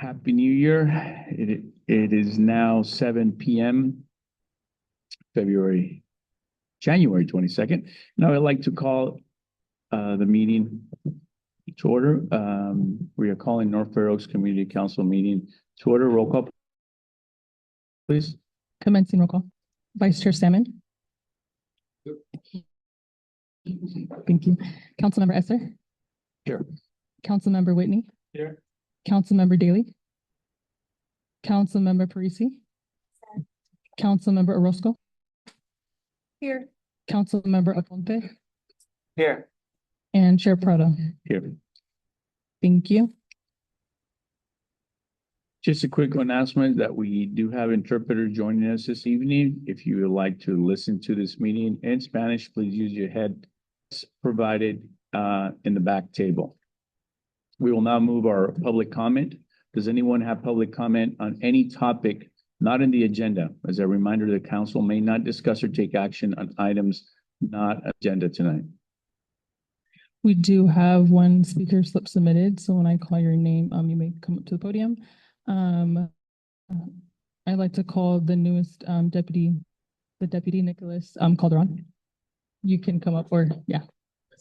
Happy New Year. It is now 7 p.m. January 22nd. Now I'd like to call the meeting to order. We are calling North Fair Oaks Community Council meeting to order. Roll call, please. Commencing roll call. Vice Chair Salmon. Thank you. Councilmember Esser. Here. Councilmember Whitney. Here. Councilmember Daly. Councilmember Parisi. Councilmember Orozco. Here. Councilmember Aponte. Here. And Chair Prado. Here. Thank you. Just a quick announcement that we do have interpreters joining us this evening. If you would like to listen to this meeting in Spanish, please use your headsets provided in the back table. We will now move our public comment. Does anyone have public comment on any topic not in the agenda? As a reminder, the council may not discuss or take action on items not agenda tonight. We do have one speaker slip submitted, so when I call your name, you may come up to the podium. I'd like to call the newest deputy Nicholas Calderon. You can come up, or yeah,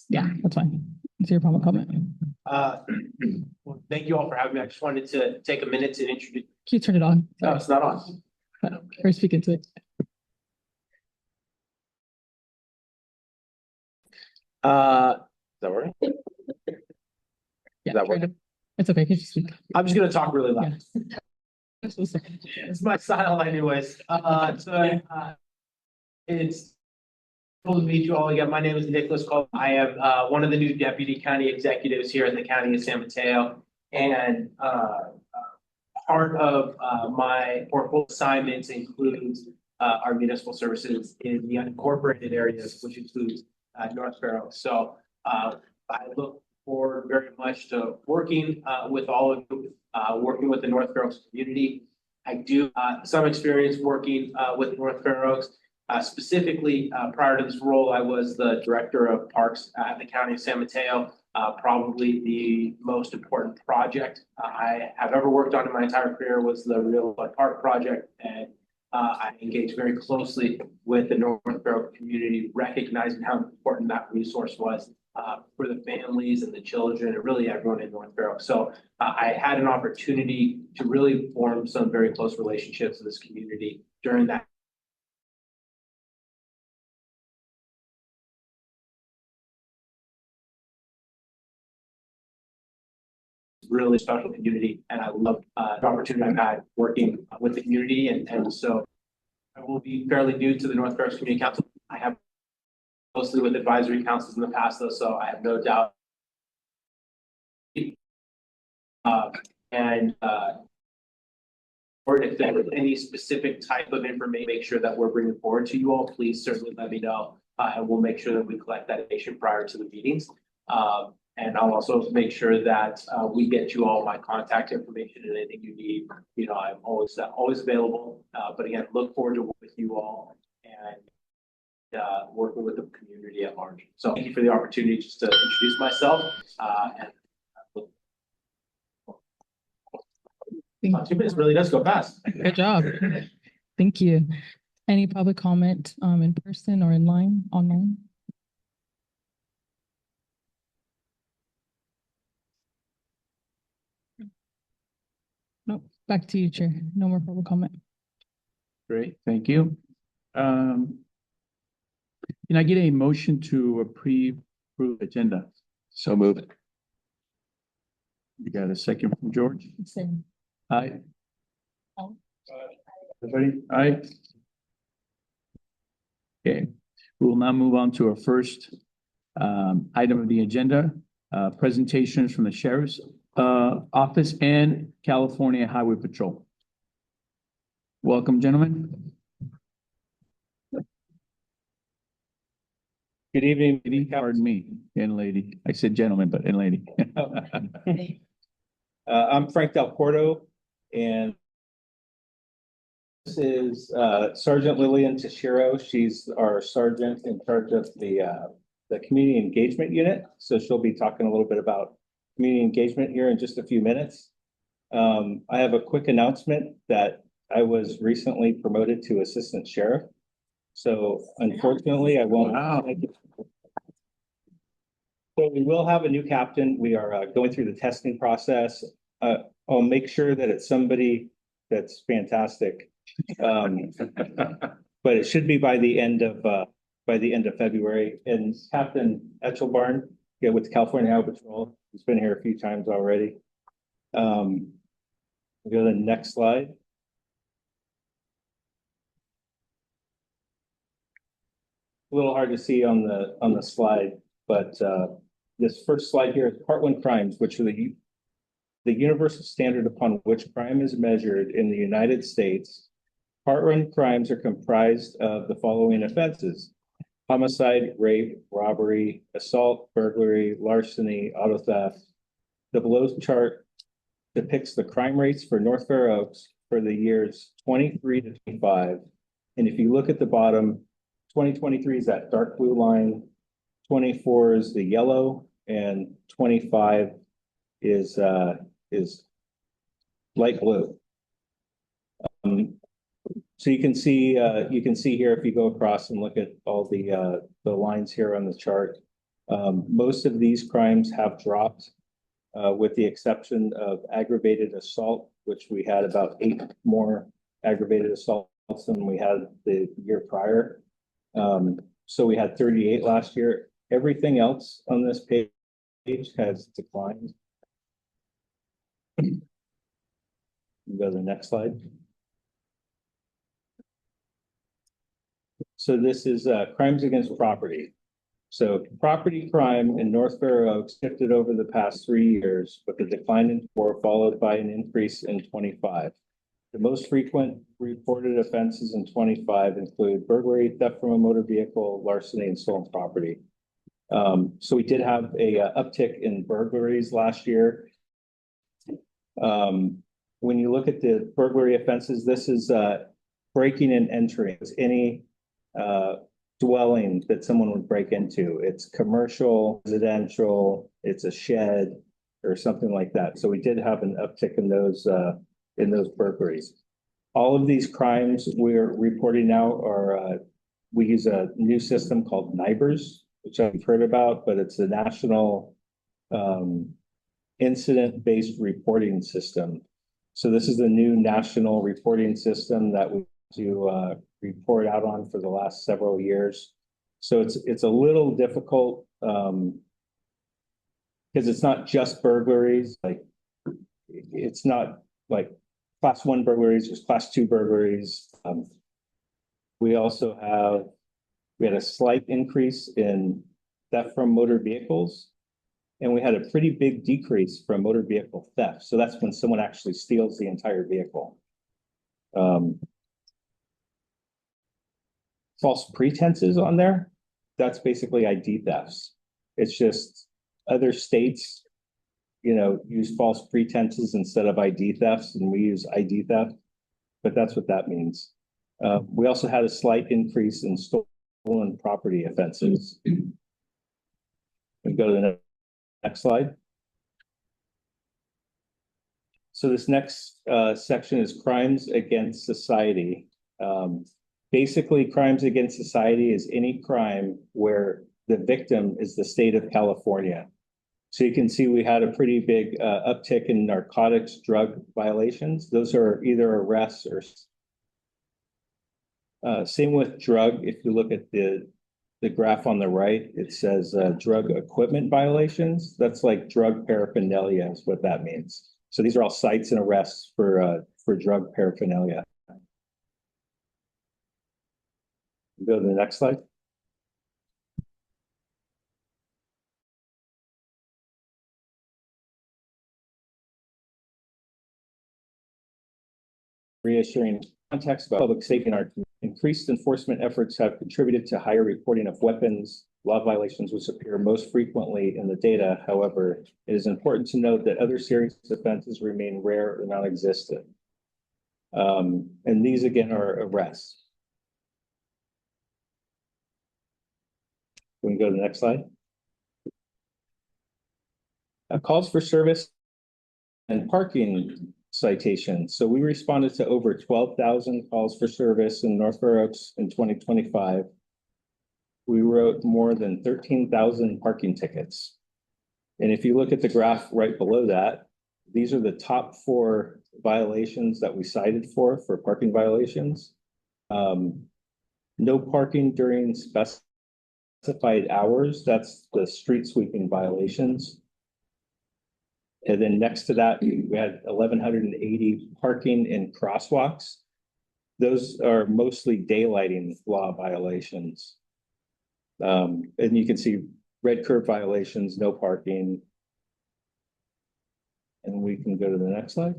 that's fine. It's your public comment. Well, thank you all for having me. I just wanted to take a minute to introduce. Can you turn it on? No, it's not on. Or speak into it. Is that working? Yeah, that working? It's okay. You just speak. I'm just gonna talk really loud. Yeah. I'm so sorry. It's my style anyways. It's cool to meet you all again. My name is Nicholas Cole. I am one of the new deputy county executives here in the county of San Mateo. And part of my portfolio assignments includes our municipal services in the unincorporated areas, which includes North Fair Oaks. So I look forward very much to working with all of you, working with the North Fair Oaks community. I do some experience working with North Fair Oaks. Specifically, prior to this role, I was the director of parks at the county of San Mateo. Probably the most important project I have ever worked on in my entire career was the Real Park project, and I engaged very closely with the North Fair Oaks community, recognizing how important that resource was for the families and the children and really everyone in North Fair Oaks. So I had an opportunity to really form some very close relationships with this community during that. Really special community, and I love the opportunity I've had working with the community, and so I will be fairly new to the North Fair Oaks Community Council. I have mostly with advisory councils in the past, though, so I have no doubt. Or if there's any specific type of information, make sure that we're bringing forward to you all, please certainly let me know, and we'll make sure that we collect that information prior to the meetings. And I'll also make sure that we get you all my contact information and anything you need. You know, I'm always available. But again, look forward to working with you all and working with the community at large. So thank you for the opportunity just to introduce myself. And 2 minutes really does go fast. Good job. Thank you. Any public comment in person or online? Nope. Back to you, Chair. No more public comment. Great, thank you. Can I get a motion to approve agenda? So moved. You got a second from George? Same. Aye. Aye. Everybody, aye. Okay, we will now move on to our first item of the agenda, presentations from the Sheriff's Office and California Highway Patrol. Welcome, gentlemen. Good evening. Pardon me, and lady. I said gentlemen, but and lady. I'm Frank Del Porto, and this is Sergeant Lillian Tashiro. She's our sergeant in charge of the community engagement unit. So she'll be talking a little bit about community engagement here in just a few minutes. I have a quick announcement that I was recently promoted to assistant sheriff. So unfortunately, I won't. So we will have a new captain. We are going through the testing process. I'll make sure that it's somebody that's fantastic. But it should be by the end of February. And Captain Etchelbarn, yeah, with the California Highway Patrol, he's been here a few times already. Go to the next slide. A little hard to see on the slide, but this first slide here is Part 1 crimes, which are the universal standard upon which crime is measured in the United States. Part 1 crimes are comprised of the following offenses: homicide, rape, robbery, assault, burglary, larceny, auto theft. The below chart depicts the crime rates for North Fair Oaks for the years 23 to 25. And if you look at the bottom, 2023 is that dark blue line, 24 is the yellow, and 25 is light blue. So you can see here if you go across and look at all the lines here on the chart. Most of these crimes have dropped, with the exception of aggravated assault, which we had about 8 more aggravated assaults than we had the year prior. So we had 38 last year. Everything else on this page has declined. Go to the next slide. So this is crimes against property. So property crime in North Fair Oaks shifted over the past 3 years, with a decline in 4 followed by an increase in 25. The most frequent reported offenses in 25 include burglary, theft from a motor vehicle, larceny, and stolen property. So we did have a uptick in burglaries last year. When you look at the burglary offenses, this is breaking and entering. It's any dwelling that someone would break into. It's commercial, residential, it's a shed or something like that. So we did have an uptick in those burglaries. All of these crimes we're reporting now are, we use a new system called NIBRS, which I've heard about, but it's a national incident-based reporting system. So this is a new national reporting system that we do report out on for the last several years. So it's a little difficult because it's not just burglaries. Like it's not like class 1 burglaries, there's class 2 burglaries. We had a slight increase in theft from motor vehicles, and we had a pretty big decrease from motor vehicle theft. So that's when someone actually steals the entire vehicle. False pretenses on there, that's basically ID thefts. It's just other states, use false pretenses instead of ID thefts, and we use ID theft, but that's what that means. We also had a slight increase in stolen property offenses. We go to the next slide. So this next section is crimes against society. Basically, crimes against society is any crime where the victim is the state of California. So you can see we had a pretty big uptick in narcotics, drug violations. Those are either arrests or same with drug. If you look at the graph on the right, it says drug equipment violations. That's like drug paraphernalia is what that means. So these are all cites and arrests for drug paraphernalia. Go to the next slide. Reassuring context about public safety and our increased enforcement efforts have contributed to higher reporting of weapons, law violations, which appear most frequently in the data. However, it is important to note that other serious offenses remain rare or non-existent. And these again are arrests. We can go to the next slide. Calls for service and parking citations. So we responded to over 12,000 calls for service in North Fair Oaks in 2025. We wrote more than 13,000 parking tickets. And if you look at the graph right below that, these are the top 4 violations that we cited for parking violations. No parking during specified hours, that's the street sweeping violations. And then next to that, we had 1,180 parking in crosswalks. Those are mostly daylighting law violations. And you can see red curb violations, no parking. And we can go to the next slide.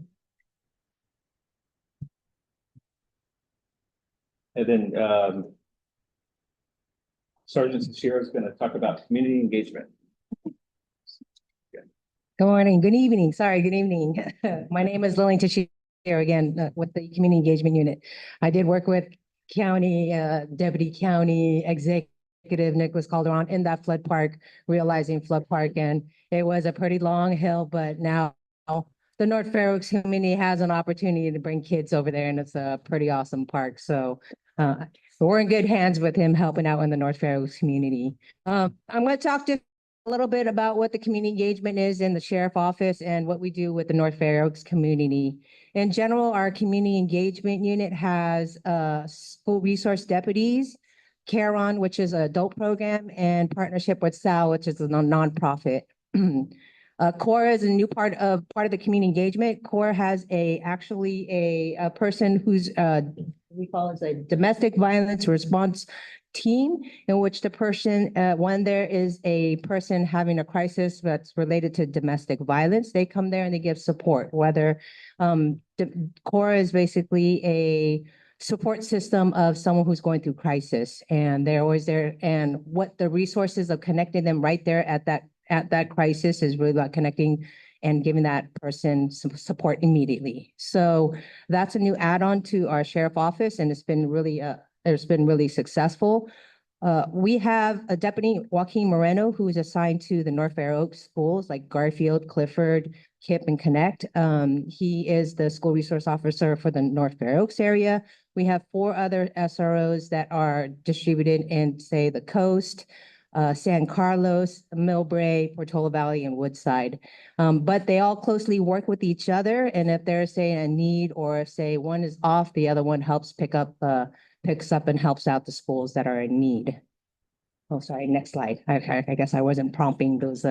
And then Sergeant Sashiro is going to talk about community engagement. Good morning, good evening, sorry, good evening. My name is Lillian Tashiro again with the Community Engagement Unit. I did work with County, Deputy County Executive Nicholas Calderon in that flood park, realizing flood park, and it was a pretty long hill, but now the North Fair Oaks community has an opportunity to bring kids over there, and it's a pretty awesome park. So we're in good hands with him helping out in the North Fair Oaks community. I'm going to talk to a little bit about what the community engagement is in the sheriff office and what we do with the North Fair Oaks community. In general, our community engagement unit has school resource deputies, CARE-ON, which is an adult program, and partnership with SAL, which is a nonprofit. CORE is a new part of the community engagement. CORE has actually a person who's we call it a domestic violence response team, in which the person, when there is a person having a crisis that's related to domestic violence, they come there and they give support. Whether CORE is basically a support system of someone who's going through crisis, and they're always there. And what the resources of connecting them right there at that crisis is really about connecting and giving that person some support immediately. So that's a new add-on to our sheriff office, and it's been really successful. We have a Deputy Joaquin Moreno, who is assigned to the North Fair Oaks schools like Garfield, Clifford, KIPP, and Connect. He is the school resource officer for the North Fair Oaks area. We have 4 other SROs that are distributed in, say, the coast, San Carlos, Millbrae, Portola Valley, and Woodside. But they all closely work with each other. And if there's, say, a need, or if, say, one is off, the other one helps picks up and helps out the schools that are in need. Oh, sorry, next slide. I guess I wasn't prompting those.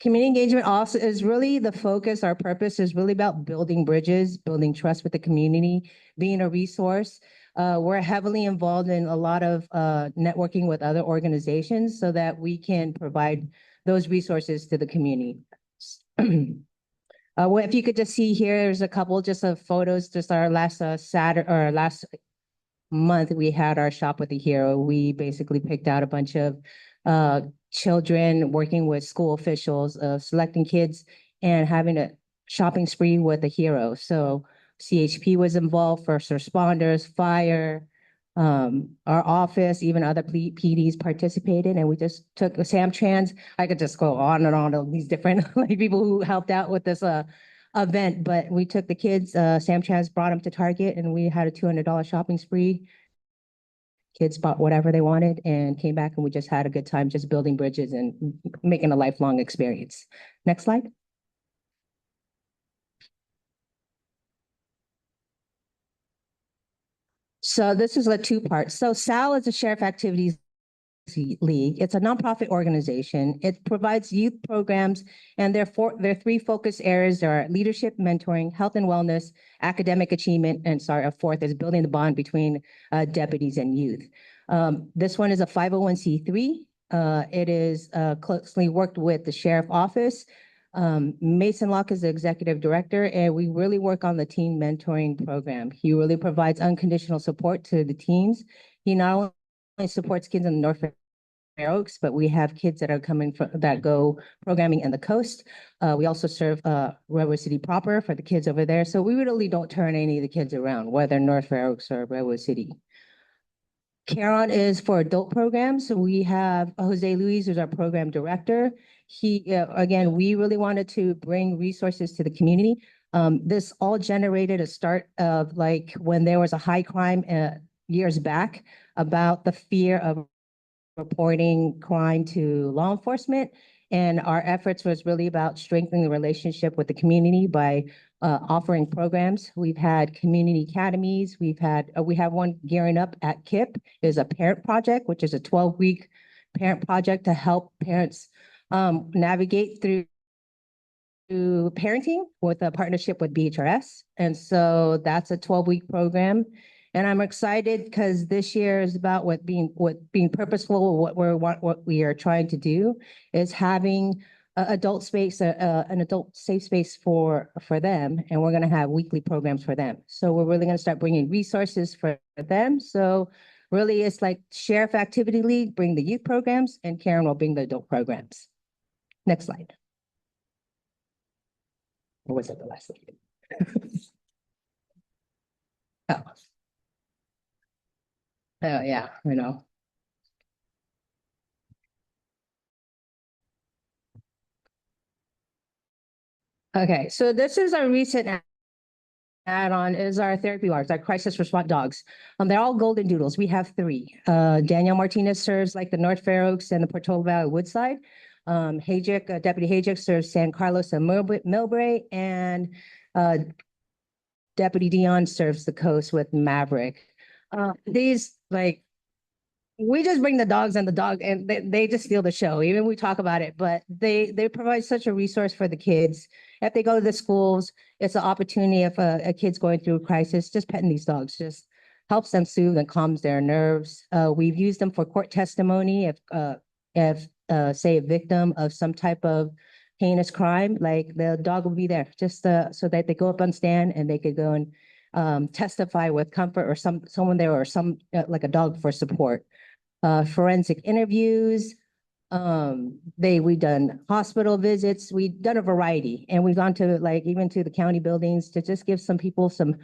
Community engagement also is really the focus. Our purpose is really about building bridges, building trust with the community, being a resource. We're heavily involved in a lot of networking with other organizations so that we can provide those resources to the community. If you could just see here, there's a couple just of photos. Just our last last month, we had our Shop with a Hero. We basically picked out a bunch of children working with school officials, selecting kids and having a shopping spree with a hero. So CHP was involved, first responders, fire, our office, even other PDs participated, and we just took Samtrans. I could just go on and on of these different people who helped out with this event, but we took the kids, Samtrans brought them to Target, and we had a $200 shopping spree. Kids bought whatever they wanted and came back, and we just had a good time just building bridges and making a lifelong experience. Next slide. So this is a 2-part. So SAL is a Sheriff Activities League. It's a nonprofit organization. It provides youth programs, and their 3 focus areas are leadership, mentoring, health and wellness, academic achievement, and a 4th is building the bond between deputies and youth. This one is a 501c3. It is closely worked with the sheriff office. Mason Locke is the executive director, and we really work on the teen mentoring program. He really provides unconditional support to the teens. He not only supports kids in the North Fair Oaks, but we have kids that are coming from that go programming in the coast. We also serve Redwood City proper for the kids over there. So we really don't turn any of the kids around, whether North Fair Oaks or Redwood City. Karen is for adult programs. So we have Jose Luis, who's our program director. He, again, we really wanted to bring resources to the community. This all generated a start of like when there was a high crime years back about the fear of reporting crime to law enforcement. And our efforts was really about strengthening the relationship with the community by offering programs. We've had community academies. We have one gearing up at KIP, is a parent project, which is a 12-week parent project to help parents navigate through parenting with a partnership with BHRS. And so that's a 12-week program. And I'm excited because this year is about being purposeful. What we are trying to do is having an adult safe space for them, and we're going to have weekly programs for them. So we're really going to start bringing resources for them. So really, it's like Sheriff Activity League bring the youth programs, and Karen will bring the adult programs. Next slide. Or was that the last slide? Oh. Oh, yeah, I know. Okay, so this is our recent add-on is our therapy dogs, our crisis response dogs. They're all golden doodles. We have 3. Danielle Martinez serves like the North Fair Oaks and the Portola Valley Woodside. Hajic, Deputy Hajic serves San Carlos and Millbrae, and Deputy Dion serves the coast with Maverick. These like, we just bring the dogs and they just steal the show. Even we talk about it, but they provide such a resource for the kids. If they go to the schools, it's an opportunity if a kid's going through a crisis, just petting these dogs just helps them soothe and calms their nerves. We've used them for court testimony if say a victim of some type of heinous crime, like the dog will be there just so that they go up on stand and they could go and testify with comfort, or someone there, or like a dog for support. Forensic interviews. We've done hospital visits. We've done a variety, and we've gone to like even to the county buildings to just give some people some,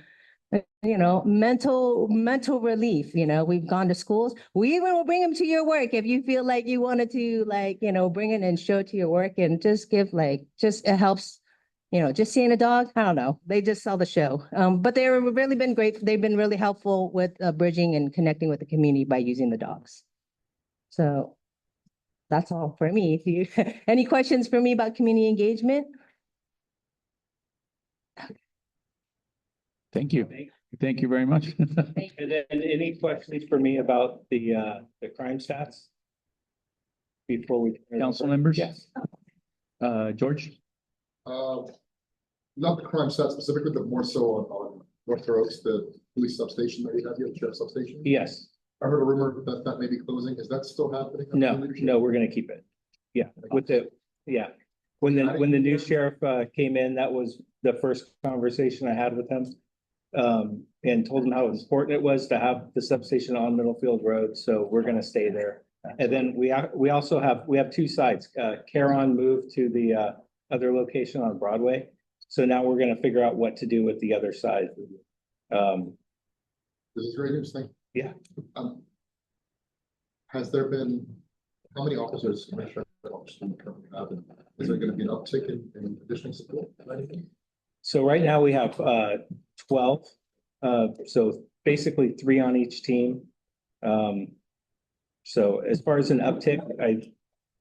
mental relief. We've gone to schools. We even will bring them to your work if you feel like you wanted to, bring it and show it to your work and just give it helps. Just seeing a dog, I don't know. They just sell the show. But they've really been great. They've been really helpful with bridging and connecting with the community by using the dogs. So that's all for me. If you any questions for me about community engagement? Thank you. Thank you very much. And then any questions for me about the crime stats? Before we. Council members? Yes. George? Not the crime stats specifically, but more so on North Fair Oaks, the police substation that we have here, the sheriff's substation. Yes. I heard a rumor that may be closing. Is that still happening? No, we're gonna keep it. Yeah, When the new sheriff came in, that was the first conversation I had with him. And told him how important it was to have the substation on Middlefield Road, so we're gonna stay there. And then we also have 2 sites. Caron moved to the other location on Broadway. So now we're gonna figure out what to do with the other side. This is very interesting. Yeah. Has there been, how many officers, Commissioner, currently have? Is there gonna be an uptick in additional support? So right now we have 12. So basically 3 on each team. So as far as an uptick,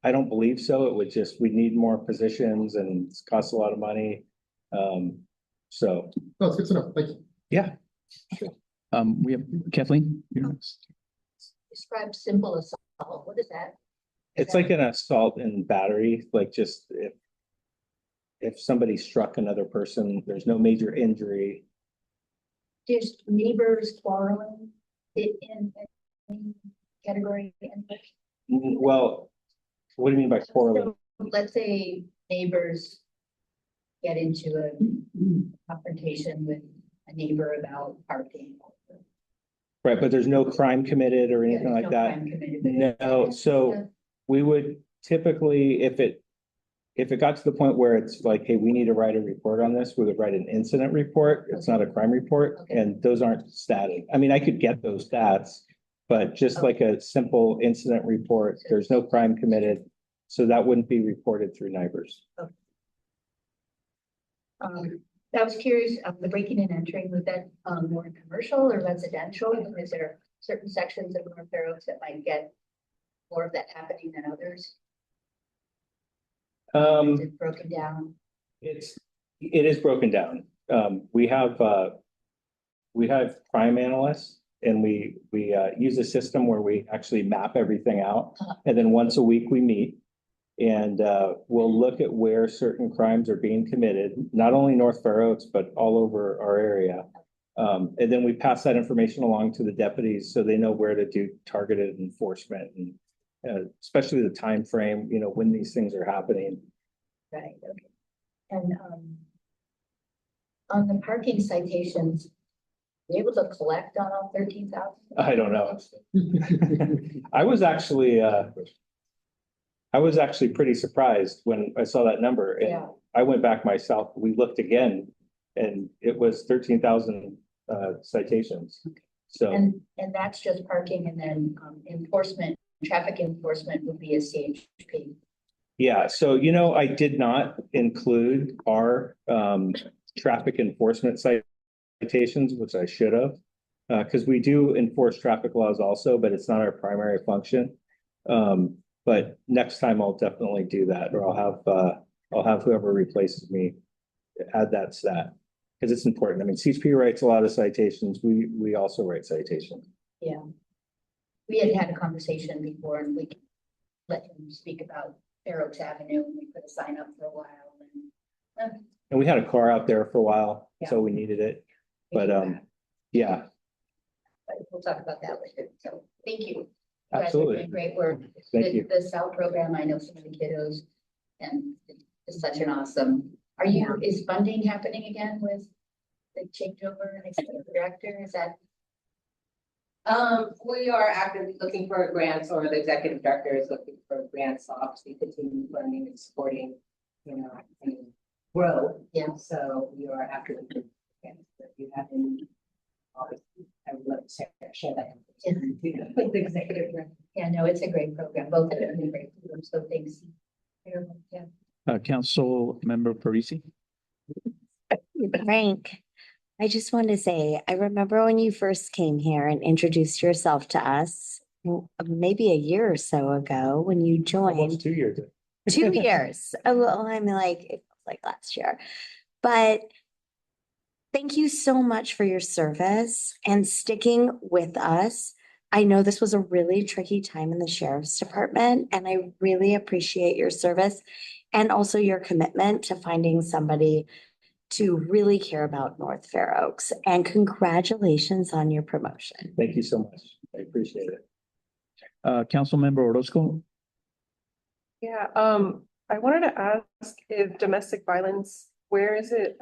I don't believe so. It would just, we need more positions and it costs a lot of money. So. No, it's good to know. Thank you. Yeah. We have Kathleen. You're next. Describe simple assault. What is that? It's like an assault and battery, like just if somebody struck another person, there's no major injury. Just neighbors quarreling in any category? Well, what do you mean by quarreling? So, let's say neighbors get into a confrontation with a neighbor about parking. Right, but there's no crime committed or anything There's like no that. crime committed. No, so we would typically, if it got to the point where it's like, hey, we need to write a report on this, we would write an incident report. It's not a crime report, Okay. and those aren't static. I mean, I could get those stats, But just like a simple incident report, there's no crime committed. So that wouldn't be reported through NIBRS. I was curious, the breaking and entering, was that, more commercial or residential? Is there certain sections of North Fair Oaks that might get more of that happening than others? Is it broken down? It is broken down. We have crime analysts and we use a system where we actually map everything out. And then once a week we meet and we'll look at where certain crimes are being committed, not only North Fair Oaks, but all over our area. And then we pass that information along to the deputies so they know where to do targeted enforcement and especially the time frame, you know, when these things are happening. Right, okay. And, on the parking citations, be able to collect on all 13,000? I don't know. I was actually pretty surprised when I saw that number and Yeah. I went back myself. We looked again and it was 13,000 citations. So And that's just parking and then, enforcement, traffic enforcement would be a CHP. yeah, so you know, I did not include our traffic enforcement citations, which I should have. Because we do enforce traffic laws also, but it's not our primary function. But next time I'll definitely do that, or I'll have whoever replaces me add that stat. Because it's important. I mean, CHP writes a lot of citations. We also write citations. Yeah. We had had a conversation before and we let him speak about Fair Oaks Avenue and we put a sign up for a while and. And we had a car out there for a while, so we needed it. But yeah, But we'll talk about that later. So thank you. You guys are absolutely. doing great work. Thank you. The SAL program, I know some of the kiddos and it's such an awesome. Is funding happening again with the changeover and executive director? Is that? We are actively looking for grants, or the executive director is looking for grants, to obviously continue funding and supporting, you know, and grow. Yeah. So we are actively looking for grants. If you have any, obviously, I would love to share that information with the executive director. Yeah, no, it's a great program. Both of them are great. programs, So thanks. Yeah. Council Member Parisi. Frank, I just wanted to say, I remember when you first came here and introduced yourself to us, maybe a year or so ago when you joined. Almost 2 years. 2 years. Oh, well, I'm like, it was like last year. But thank you so much for your service and sticking with us. I know this was a really tricky time in the sheriff's department, and I really appreciate your service and also your commitment to finding somebody to really care about North Fair Oaks. And congratulations on your promotion. Thank you so much. I appreciate it. Council Member Orozco. Yeah, I wanted to ask if domestic violence, where is it,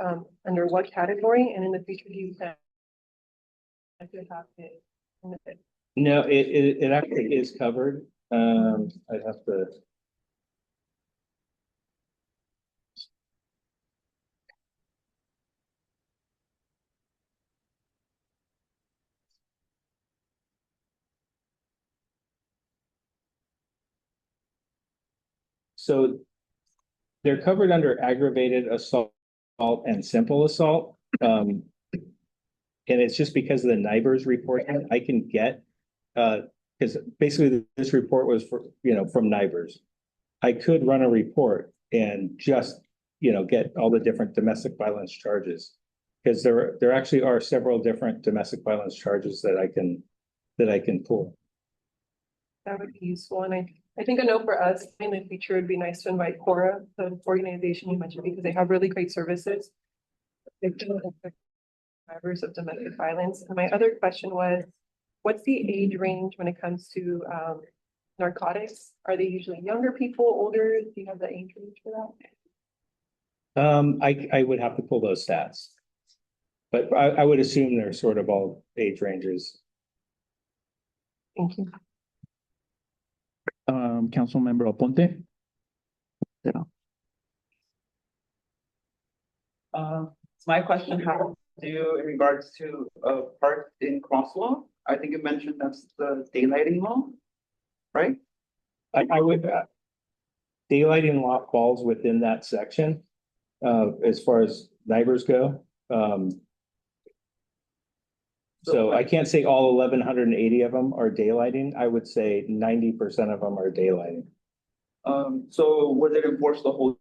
under what category, and in the future, do you plan to have it? No, it actually is covered. I'd have to. So they're covered under aggravated assault and simple assault. And it's just because of the NIBRS report I can get, because basically this report was for, you know, from NIBRS. I could run a report and just, you know, get all the different domestic violence charges. Because there actually are several different domestic violence charges that I can pull. That would be useful, and I think a note for us in the future would be nice to invite Cora, the organization you mentioned, because they have really great services. They've done survivors of domestic violence. And my other question was, what's the age range when it comes to narcotics? Are they usually younger people, older? Do you have the age range for that? I would have to pull those stats. But I would assume they're sort of all age ranges. Thank you. Council Member Aponte. So my question has to do in regards to parked in crosswalk. I think you mentioned that's the daylighting law, right? I would, daylighting law falls within that section, as far as neighbors go. So I can't say all 1,180 of them are daylighting. I would say 90% of them are daylighting. So was it enforced the whole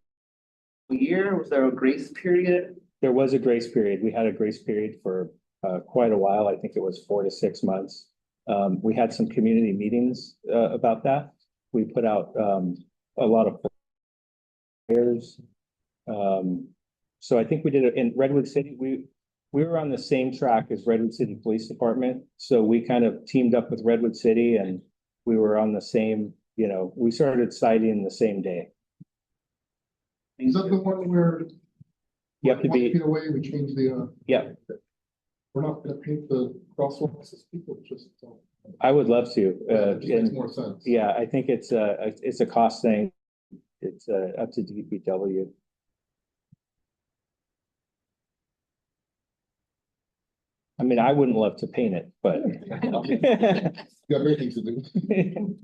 year? Was there a grace period? There was a grace period. We had a grace period for quite a while. I think it was 4 to 6 months. We had some community meetings about that. We put out a lot of flyers. So I think we did it in Redwood City. We were on the same track as Redwood City Police Department. So we kind of teamed up with Redwood City and we were on the same, we started citing the same day. Is that the one where? You have to 1 be, feet away, we changed the, yeah, we're not gonna paint the crosswalks as people, just. I would love to. It just makes And more sense. yeah, I think it's a cost thing. It's up to DPW. I mean, I wouldn't love to paint it, but. You got great things to do.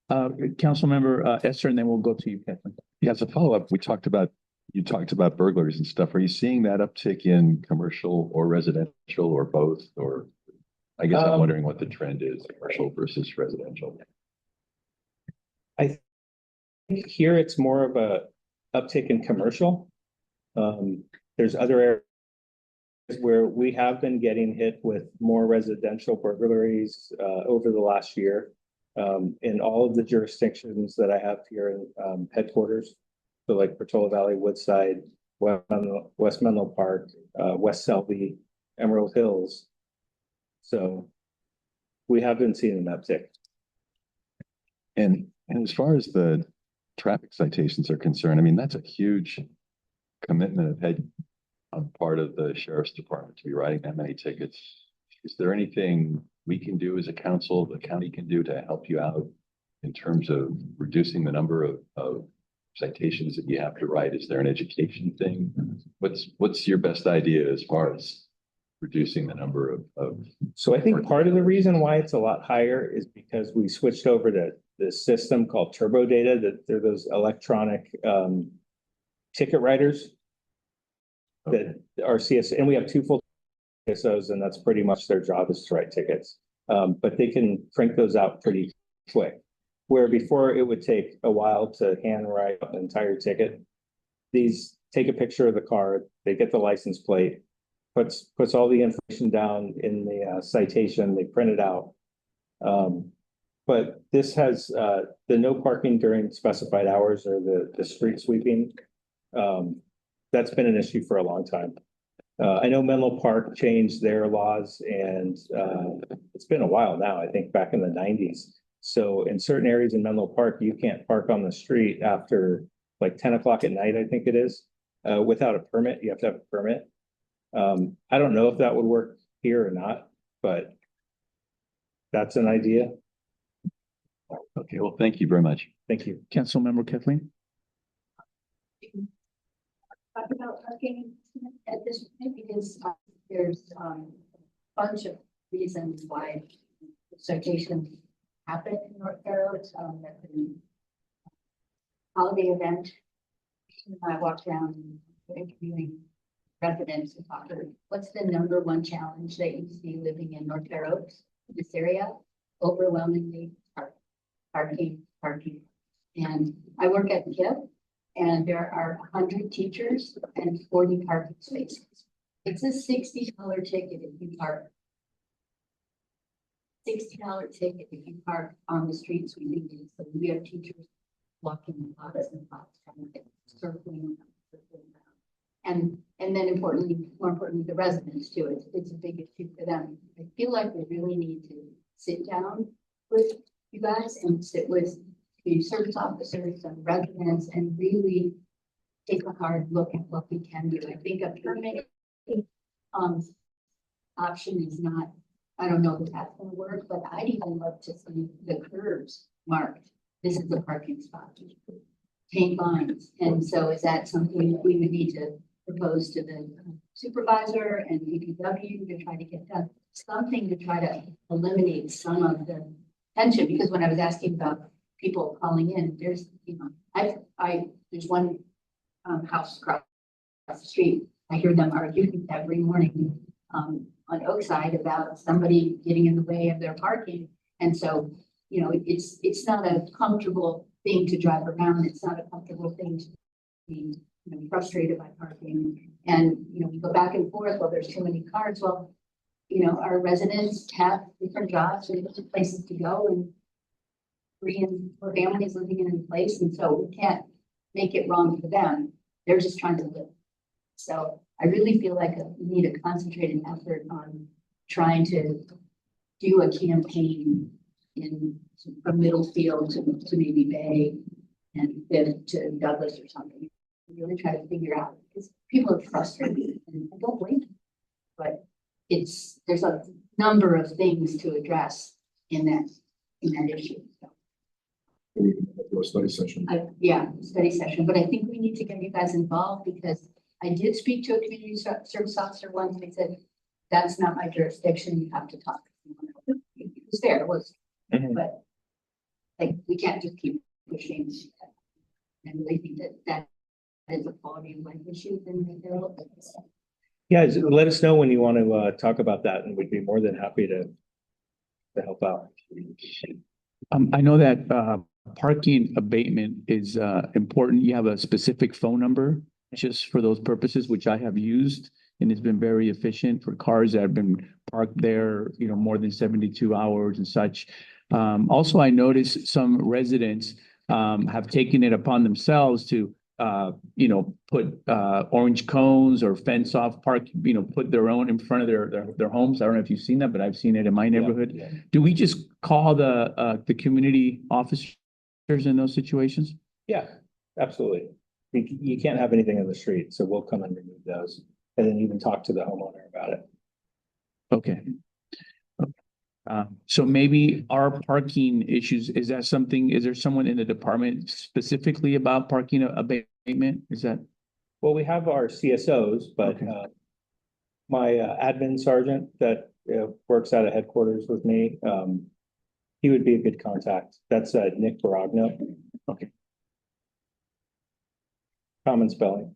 Councilmember Esther, and then we'll go to you, Kathleen. Yeah, as a follow-up, you talked about burglaries and stuff. Are you seeing that uptick in commercial or residential or both? Or I guess I'm wondering what the trend is, commercial versus residential. I think here it's more of a uptick in commercial. There's other areas where we have been getting hit with more residential burglaries over the last year. In all of the jurisdictions that I have here in headquarters. So like Portola Valley, Woodside, West Menlo Park, West Selby, Emerald Hills. So we have been seeing an uptick. And as far as the traffic citations are concerned, I mean, that's a huge commitment of head on part of the sheriff's department to be writing that many tickets. Is there anything we can do as a council, the county can do to help you out in terms of reducing the number of citations that you have to write? Is there an education thing? What's your best idea as far as reducing the number of? So I think part of the reason why it's a lot higher is because we switched over to this system called Turbo Data, that they're those electronic ticket writers that are CS, and we have 2 full CSOs, and that's pretty much their job is to write tickets. But they can crank those out pretty quick. Where before it would take a while to hand write an entire ticket. These take a picture of the car, they get the license plate, puts all the information down in the citation, they print it out. But this has the no parking during specified hours or the street sweeping. That's been an issue for a long time. I know Menlo Park changed their laws and it's been a while now, I think back in the 90s. So in certain areas in Menlo Park, you can't park on the street after like 10 o'clock at night, I think it is, without a permit. You have to have a permit. I don't know if that would work here or not, but that's an idea. Okay, well, thank you very much. Thank you. Councilmember Kathleen? Talk about parking at this point because there's a bunch of reasons why citations happen in North Carolina. That could be holiday event. I walked around interviewing residents and talked to them. What's the #1 challenge that you see living in North Fair Oaks, this area? Overwhelmingly parking. And I work at KIP. And there are 100 teachers and 40 parking spaces. It's a $60 ticket if you park. $60 ticket if you park on the street sweeping days. So we have teachers walking lots and lots, circling around. And then more importantly, the residents too. It's a big issue for them. I feel like we really need to sit down with you guys and sit with the service officers and residents and really take a hard look at what we can do. I think a permit option is not, I don't know if that's gonna work, but I'd even love to see the curbs marked. This is the parking spot. Paint lines. And so is that something we would need to propose to the supervisor and DPW to try to get done? something to try to eliminate some of the tension, because when I was asking about people calling in, there's, you know, there's one house across the street. I hear them arguing every morning on Oakside about somebody getting in the way of their parking. And so, you know, it's not a comfortable thing to drive around. It's not a comfortable thing to be, you know, frustrated by parking. And, you know, we go back and forth, well, there's too many cars. Well, you know, our residents have different jobs and different places to go, and four families living in a place. And so we can't make it wrong for them. They're just trying to live. So I really feel like we need a concentrated effort on trying to do a campaign from Middlefield to maybe Bay and Fifth to Douglas or something. Really try to figure out, because people are frustrated, and I don't blame them. But there's a number of things to address in that issue. So, Do a study session. Study session, but I think we need to get you guys involved, because I did speak to a community service officer once, and they said, that's not my jurisdiction, you have to talk. It was there, it was, but like, we can't just keep pushing. And really think that is a quality of life issue in the world. Yeah, let us know when you want to talk about that, and we'd be more than happy to help out. I know that parking abatement is important. You have a specific phone number just for those purposes, which I have used, and it's been very efficient for cars that have been parked there, you know, more than 72 hours and such. Also, I noticed some residents have taken it upon themselves to you know, put orange cones or fence off park, you know, put their own in front of their homes. I don't know if you've seen that, but I've seen it in my neighborhood. Yeah. Do we just call the community officers in those situations? Yeah, absolutely. You can't have anything in the street, so we'll come and remove those, and then you can talk to the homeowner about it. Okay. So maybe our parking issues, is there someone in the department specifically about parking abatement? Is that? Well, we have our CSOs, but Okay. my admin sergeant that works out of headquarters with me, he would be a good contact. That's Nick Baragno. Okay. Common spelling.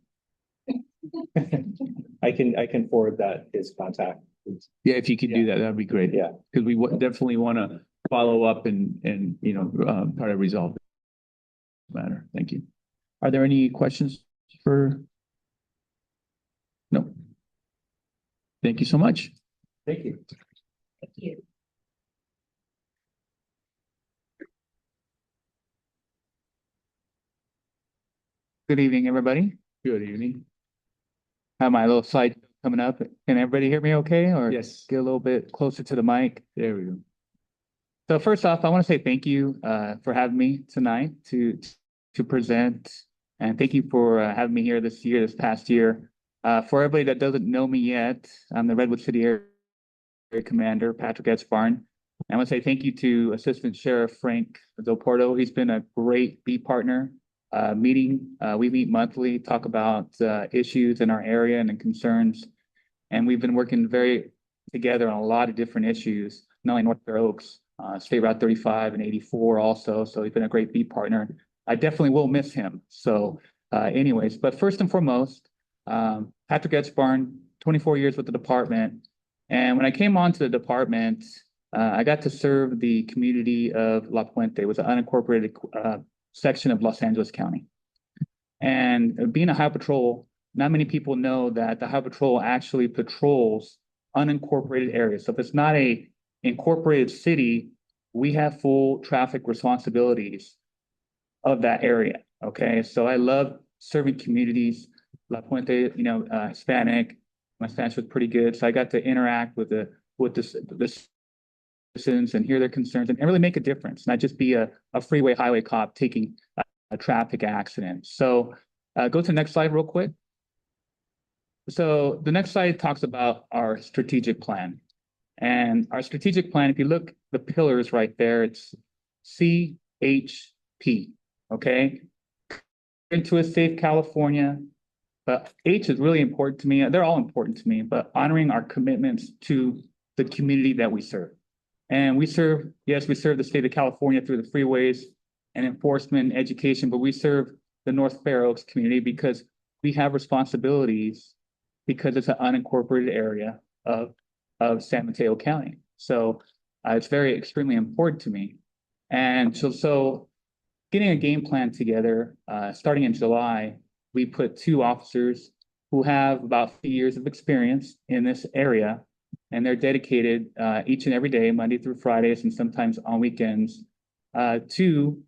I can forward that, his contact. Yeah, if you could do that, that'd be great. Yeah. Because we definitely want to follow up and you know, try to resolve the matter. Thank you. Are there any questions for? No. Thank you so much. Thank you. Thank you. Good evening, everybody. Good evening. Have my little slide coming up. Can everybody hear me okay? Or Yes. get a little bit closer to the mic? There we go. So first off, I want to say thank you for having me tonight to present. And thank you for having me here this past year. For everybody that doesn't know me yet, I'm the Redwood City Area Commander, Patrick Etzbarn. I want to say thank you to Assistant Sheriff Frank Del Porto. He's been a great beat partner. We meet monthly, talk about issues in our area and concerns. And we've been working very together on a lot of different issues, not only North Fair Oaks, State Route 35 and 84 also. So he's been a great beat partner. I definitely will miss him. So anyways, but first and foremost, Patrick Etzbarn, 24 years with the department. And when I came onto the department, I got to serve the community of La Puente. It was an unincorporated section of Los Angeles County. And being a highway patrol, not many people know that the highway patrol actually patrols unincorporated areas. So if it's not a incorporated city, we have full traffic responsibilities of that area. Okay, so I love serving communities. La Puente, you know, Hispanic. My Spanish was pretty good, so I got to interact with the citizens and hear their concerns and really make a difference, not just be a freeway highway cop taking a traffic accident. So go to the next slide real quick. So the next slide talks about our strategic plan. And our strategic plan, if you look the pillars right there, it's CHP, okay? Into a safe California, but H is really important to me. They're all important to me, but honoring our commitments to the community that we serve. And we serve the state of California through the freeways and enforcement and education, but we serve the North Fair Oaks community because we have responsibilities because it's an unincorporated area of San Mateo County. So it's very extremely important to me. And so getting a game plan together, starting in July, we put 2 officers who have about 3 years of experience in this area, and they're dedicated each and every day, Monday through Fridays, and sometimes on weekends, to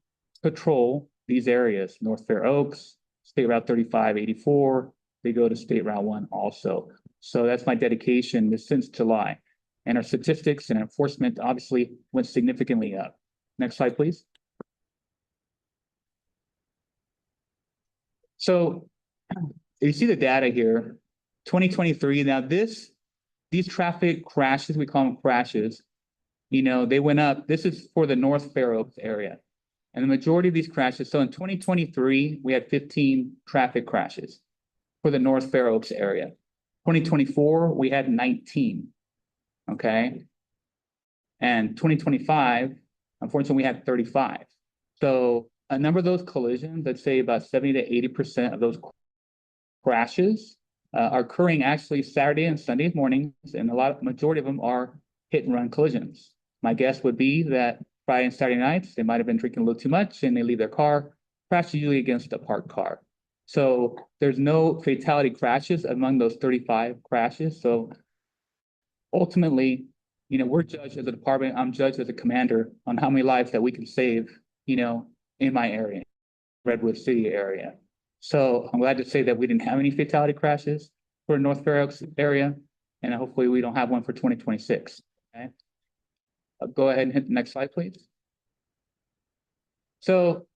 patrol these areas, North Fair Oaks, State Route 3584. They go to State Route 1 also. So that's my dedication since July. And our statistics and enforcement obviously went significantly up. Next slide, please. So you see the data here, 2023. Now these traffic crashes, we call them crashes, they went up. This is for the North Fair Oaks area. And the majority of these crashes, so in 2023, we had 15 traffic crashes for the North Fair Oaks area. 2024, we had 19, okay? And 2025, unfortunately, we had 35. So a number of those collisions, let's say about 70 to 80% of those crashes are occurring actually Saturday and Sunday mornings, and majority of them are hit and run collisions. My guess would be that Friday and Saturday nights, they might have been drinking a little too much and they leave their car, crash usually against a parked car. So there's no fatality crashes among those 35 crashes. So ultimately, we're judged as a department, I'm judged as a commander on how many lives that we can save, in my area, Redwood City area. So I'm glad to say that we didn't have any fatality crashes for North Fair Oaks area, and hopefully we don't have one for 2026, okay? Go ahead and hit the next slide, please. So,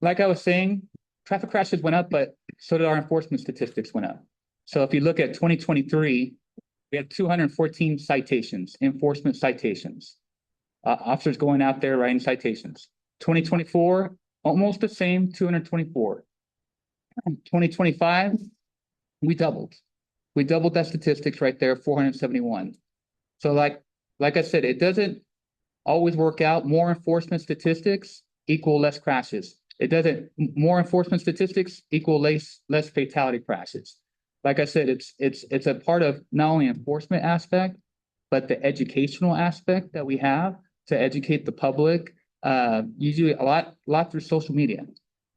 like I was saying, traffic crashes went up, but so did our enforcement statistics went up. So if you look at 2023, we had 214 citations, enforcement citations. Officers going out there writing citations. 2024, almost the same, 224. 2025, we doubled. We doubled that statistics right there, 471. So like I said, it doesn't always work out. More enforcement statistics equal less crashes. It doesn't, more enforcement statistics equal less fatality crashes. Like I said, it's a part of not only enforcement aspect, but the educational aspect that we have to educate the public, usually a lot through social media.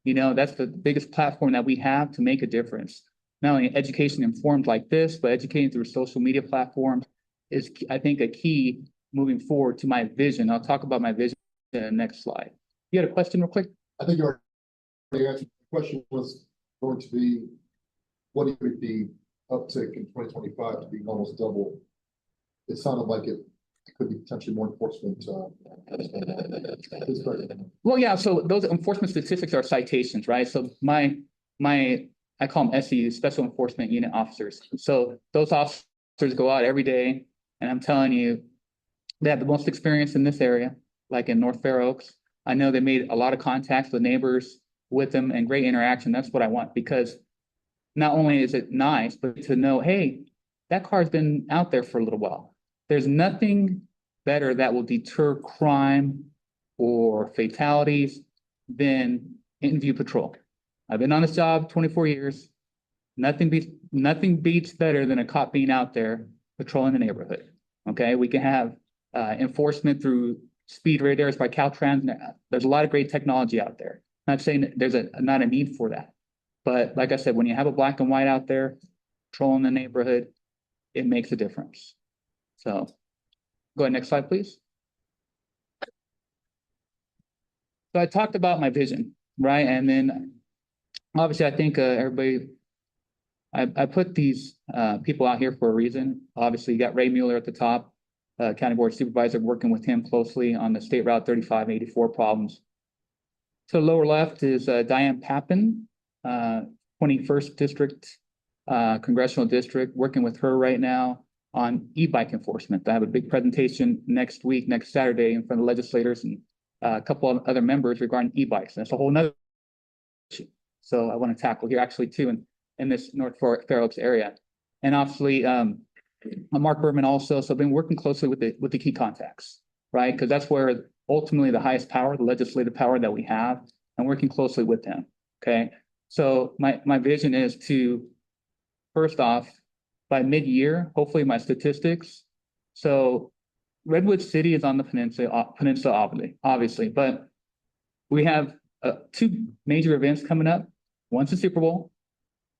That's the biggest platform that we have to make a difference. Not only education informed like this, but educating through social media platforms is, I think, a key moving forward to my vision. I'll talk about my vision in the next slide. You had a question real quick? I think you already answered. The question was going to be, what do you think the uptick in 2025 to be almost double? It sounded like it could be potentially more enforcement. Well, yeah, so those enforcement statistics are citations, right? So I call them SEU, Special Enforcement Unit Officers. So those officers go out every day, and I'm telling you, they have the most experience in this area, like in North Fair Oaks. I know they made a lot of contacts with neighbors with them and great interaction. That's what I want, because not only is it nice, but to know, hey, that car's been out there for a little while. There's nothing better that will deter crime or fatalities than in-view patrol. I've been on this job 24 years. Nothing beats better than a cop being out there patrolling the neighborhood. Okay, we can have enforcement through speed radars by Caltrans. There's a lot of great technology out there. I'm not saying that there's not a need for that, but like I said, when you have a black and white out there patrolling the neighborhood, it makes a difference. So go ahead, next slide, please. So I talked about my vision, right? And then obviously I think everybody, I put these people out here for a reason. Obviously you got Ray Mueller at the top, County Board Supervisor, working with him closely on the State Route 3584 problems. To the lower left is Diane Pappen, 21st District, Congressional District, working with her right now on e-bike enforcement. I have a big presentation next week, next Saturday, in front of legislators and a couple of other members regarding e-bikes. That's a whole nother issue. So I want to tackle here actually too in this North Fair Oaks area. And obviously Mark Berman also, so I've been working closely with the key contacts, right? Because that's where ultimately the highest power, the legislative power that we have, and working closely with them, okay? So my vision is to, first off, by mid-year, hopefully my statistics. So Redwood City is on the peninsula, obviously, but we have two major events coming up. One's the Super Bowl,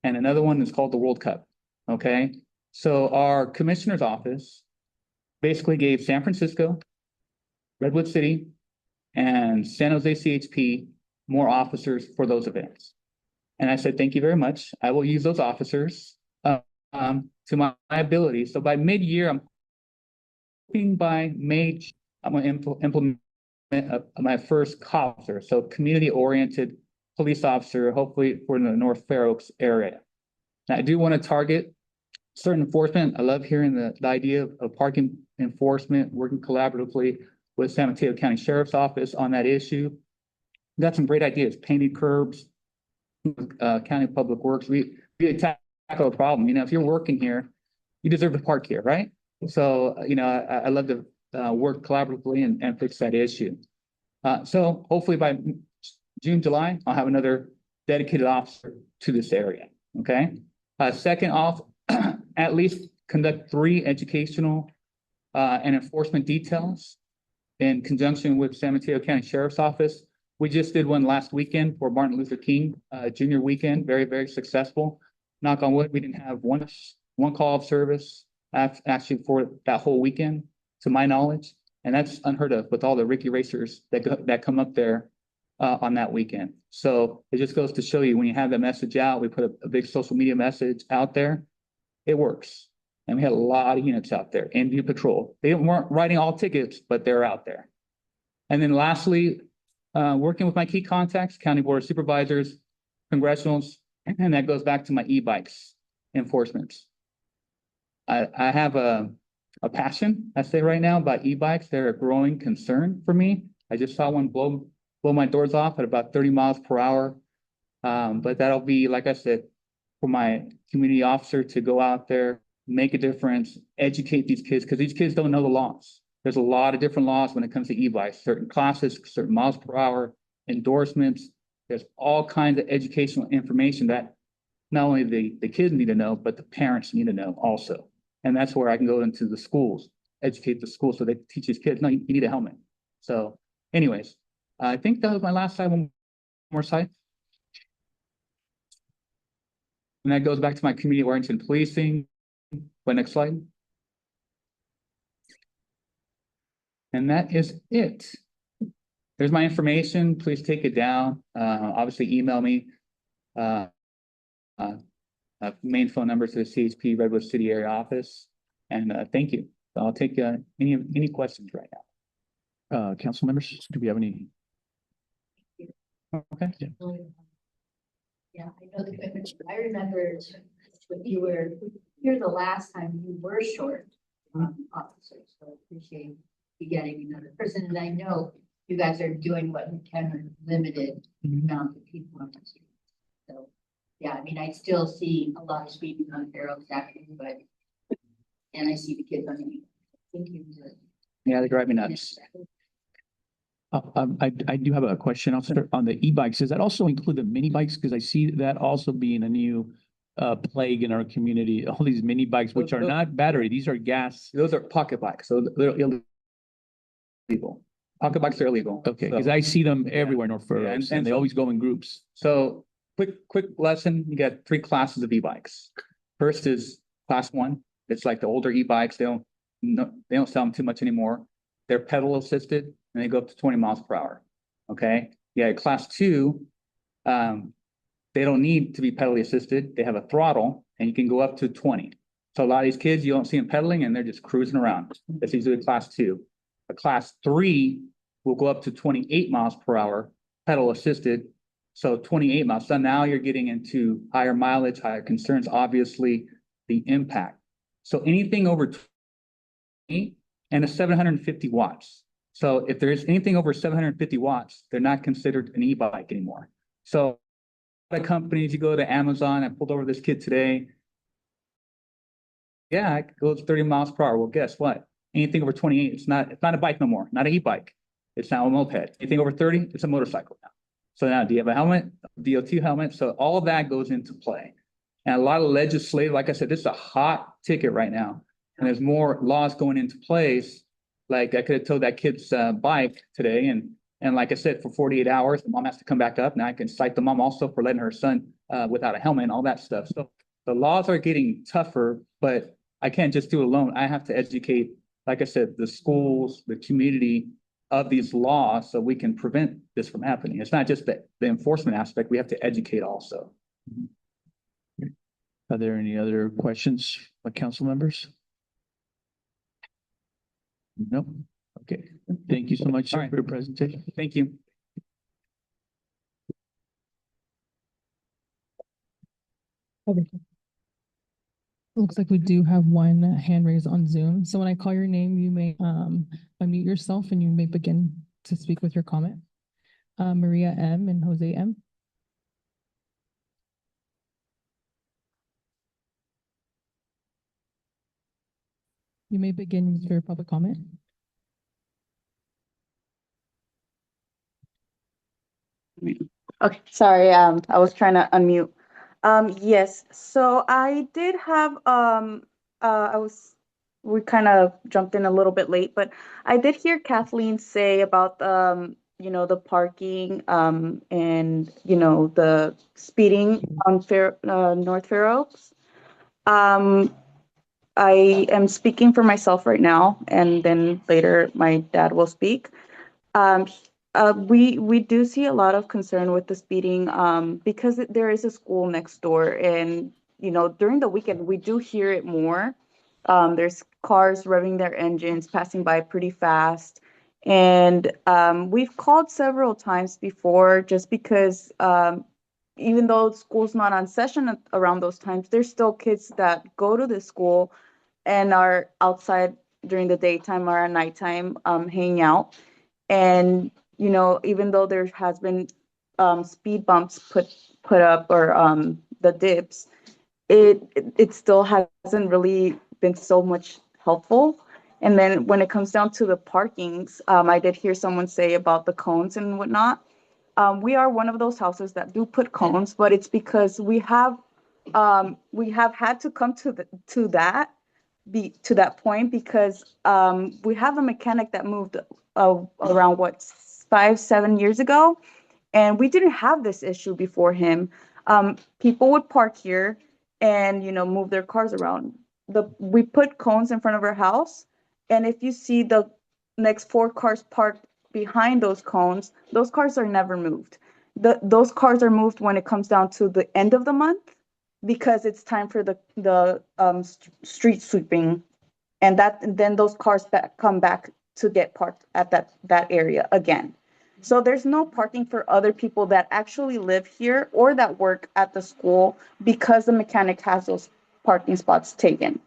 and another one is called the World Cup, okay? So our commissioner's office basically gave San Francisco, Redwood City, and San Jose CHP more officers for those events. And I said, thank you very much. I will use those officers to my ability. So by mid-year, I'm hoping by May, I'm going to implement my first cop officer. So community-oriented police officer, hopefully for the North Fair Oaks area. Now, I do want to target certain enforcement. I love hearing the idea of parking enforcement, working collaboratively with San Mateo County Sheriff's Office on that issue. We got some great ideas, painted curbs, County Public Works. We tackle a problem. You know, if you're working here, you deserve to park here, right? So, you know, I love to work collaboratively and fix that issue. So hopefully by June, July, I'll have another dedicated officer to this area, okay? Second off, at least conduct 3 educational and enforcement details in conjunction with San Mateo County Sheriff's Office. We just did one last weekend for Martin Luther King Jr. weekend, very, very successful. Knock on wood, we didn't have one call of service actually for that whole weekend, to my knowledge. And that's unheard of with all the Ricky racers that come up there on that weekend. So it just goes to show you, when you have that message out, we put a big social media message out there, it works. And we had a lot of units out there, NV Patrol. They weren't writing all tickets, but they're out there. And then lastly, working with my key contacts, County Board of Supervisors, congressionals, and that goes back to my e-bikes enforcements. I have a passion, I say right now, about e-bikes. They're a growing concern for me. I just saw one blow my doors off at about 30 miles per hour. But that'll be, like I said, for my community officer to go out there, make a difference, educate these kids, because these kids don't know the laws. There's a lot of different laws when it comes to e-bikes, certain classes, certain miles per hour, endorsements. There's all kinds of educational information that not only the kids need to know, but the parents need to know also. And that's where I can go into the schools, educate the schools so they teach these kids, no, you need a helmet. So anyways, I think that was my last slide. One more slide. And that goes back to my community-oriented policing. But next slide. And that is it. There's my information. Please take it down. Obviously, email me. Main phone number to the CHP Redwood City area office. And thank you. I'll take any questions right now. Council members, do we have any? Okay. Yeah, I know the commitment. I remember when you were here the last time, you were short officers, so I appreciate you getting another person. And I know you guys are doing what you can with limited amount of people on the street. So, yeah, I mean, I still see a lot of speeding on Fair Oaks Avenue, and I see the kids on the. Thank you. Yeah, they drive me nuts. I do have a question also on the e-bikes. Does that also include the mini bikes? Because I see that also being a new plague in our community. All these mini bikes, which are not battery, these are gas. Those are pocket bikes, so they're illegal. Pocket bikes are illegal. Okay, because I see them everywhere in North Fair Yeah, Oaks, and and they so- always go in groups. So quick lesson, you got 3 classes of e-bikes. First is class 1. It's like the older e-bikes. They don't sell them too much anymore. They're pedal assisted and they go up to 20 miles per hour. Okay. Yeah. Class 2, they don't need to be pedally assisted. They have a throttle and you can go up to 20. So a lot of these kids, you don't see them pedaling and they're just cruising around. That's usually class 2. A class 3 will go up to 28 miles per hour, pedal assisted. So 28 miles. So now you're getting into higher mileage, higher concerns, obviously the impact. So anything over 20 and a 750 watts. So if there's anything over 750 watts, they're not considered an e-bike anymore. So a lot of companies, you go to Amazon, I pulled over this kid today. yeah, it goes 30 miles per hour. Well, guess what? Anything over 28, it's not a bike no more, not an e-bike. It's now a moped. Anything over 30, it's a motorcycle now. So now, do you have a helmet, DOT helmet? So all of that goes into play. And a lot of legislative, like I said, this is a hot ticket right now. And there's more laws going into place. Like I could have towed that kid's bike today, and like I said, for 48 hours, the mom has to come back up. Now I can cite the mom also for letting her son without a helmet and all that stuff. So the laws are getting tougher, but I can't just do it alone. I have to educate, like I said, the schools, the community of these laws so we can prevent this from happening. It's not just the enforcement aspect, we have to educate also. Are there any other questions by council members? Nope. Okay. Thank you so much sir, All right. for your presentation. Thank you. Okay. Looks like we do have one hand raised on Zoom. So when I call your name, you may unmute yourself and you may begin to speak with your comment. Maria M. and Jose M. You may begin with your public comment. Okay, sorry, I was trying to unmute. Yes, so I did have, we kind of jumped in a little bit late, but I did hear Kathleen say about, the parking, and, the speeding on North Fair Oaks. I am speaking for myself right now, and then later my dad will speak. We do see a lot of concern with the speeding because there is a school next door, and during the weekend we do hear it more. There's cars revving their engines, passing by pretty fast, and we've called several times before just because even though school's not on session around those times, there's still kids that go to the school and are outside during the daytime or at nighttime hanging out. And even though there has been speed bumps put up or the dips, it still hasn't really been so much helpful. And then when it comes down to the parkings, I did hear someone say about the cones and whatnot. We are one of those houses that do put cones, but it's because we have had to come to that point because we have a mechanic that moved around 5-7 years ago, and we didn't have this issue before him. People would park here and move their cars around. We put cones in front of our house, and if you see the next 4 cars parked behind those cones, those cars are never moved. Those cars are moved when it comes down to the end of the month because it's time for the street sweeping, and then those cars come back to get parked at that area again. So there's no parking for other people that actually live here or that work at the school because the mechanic has those parking spots taken.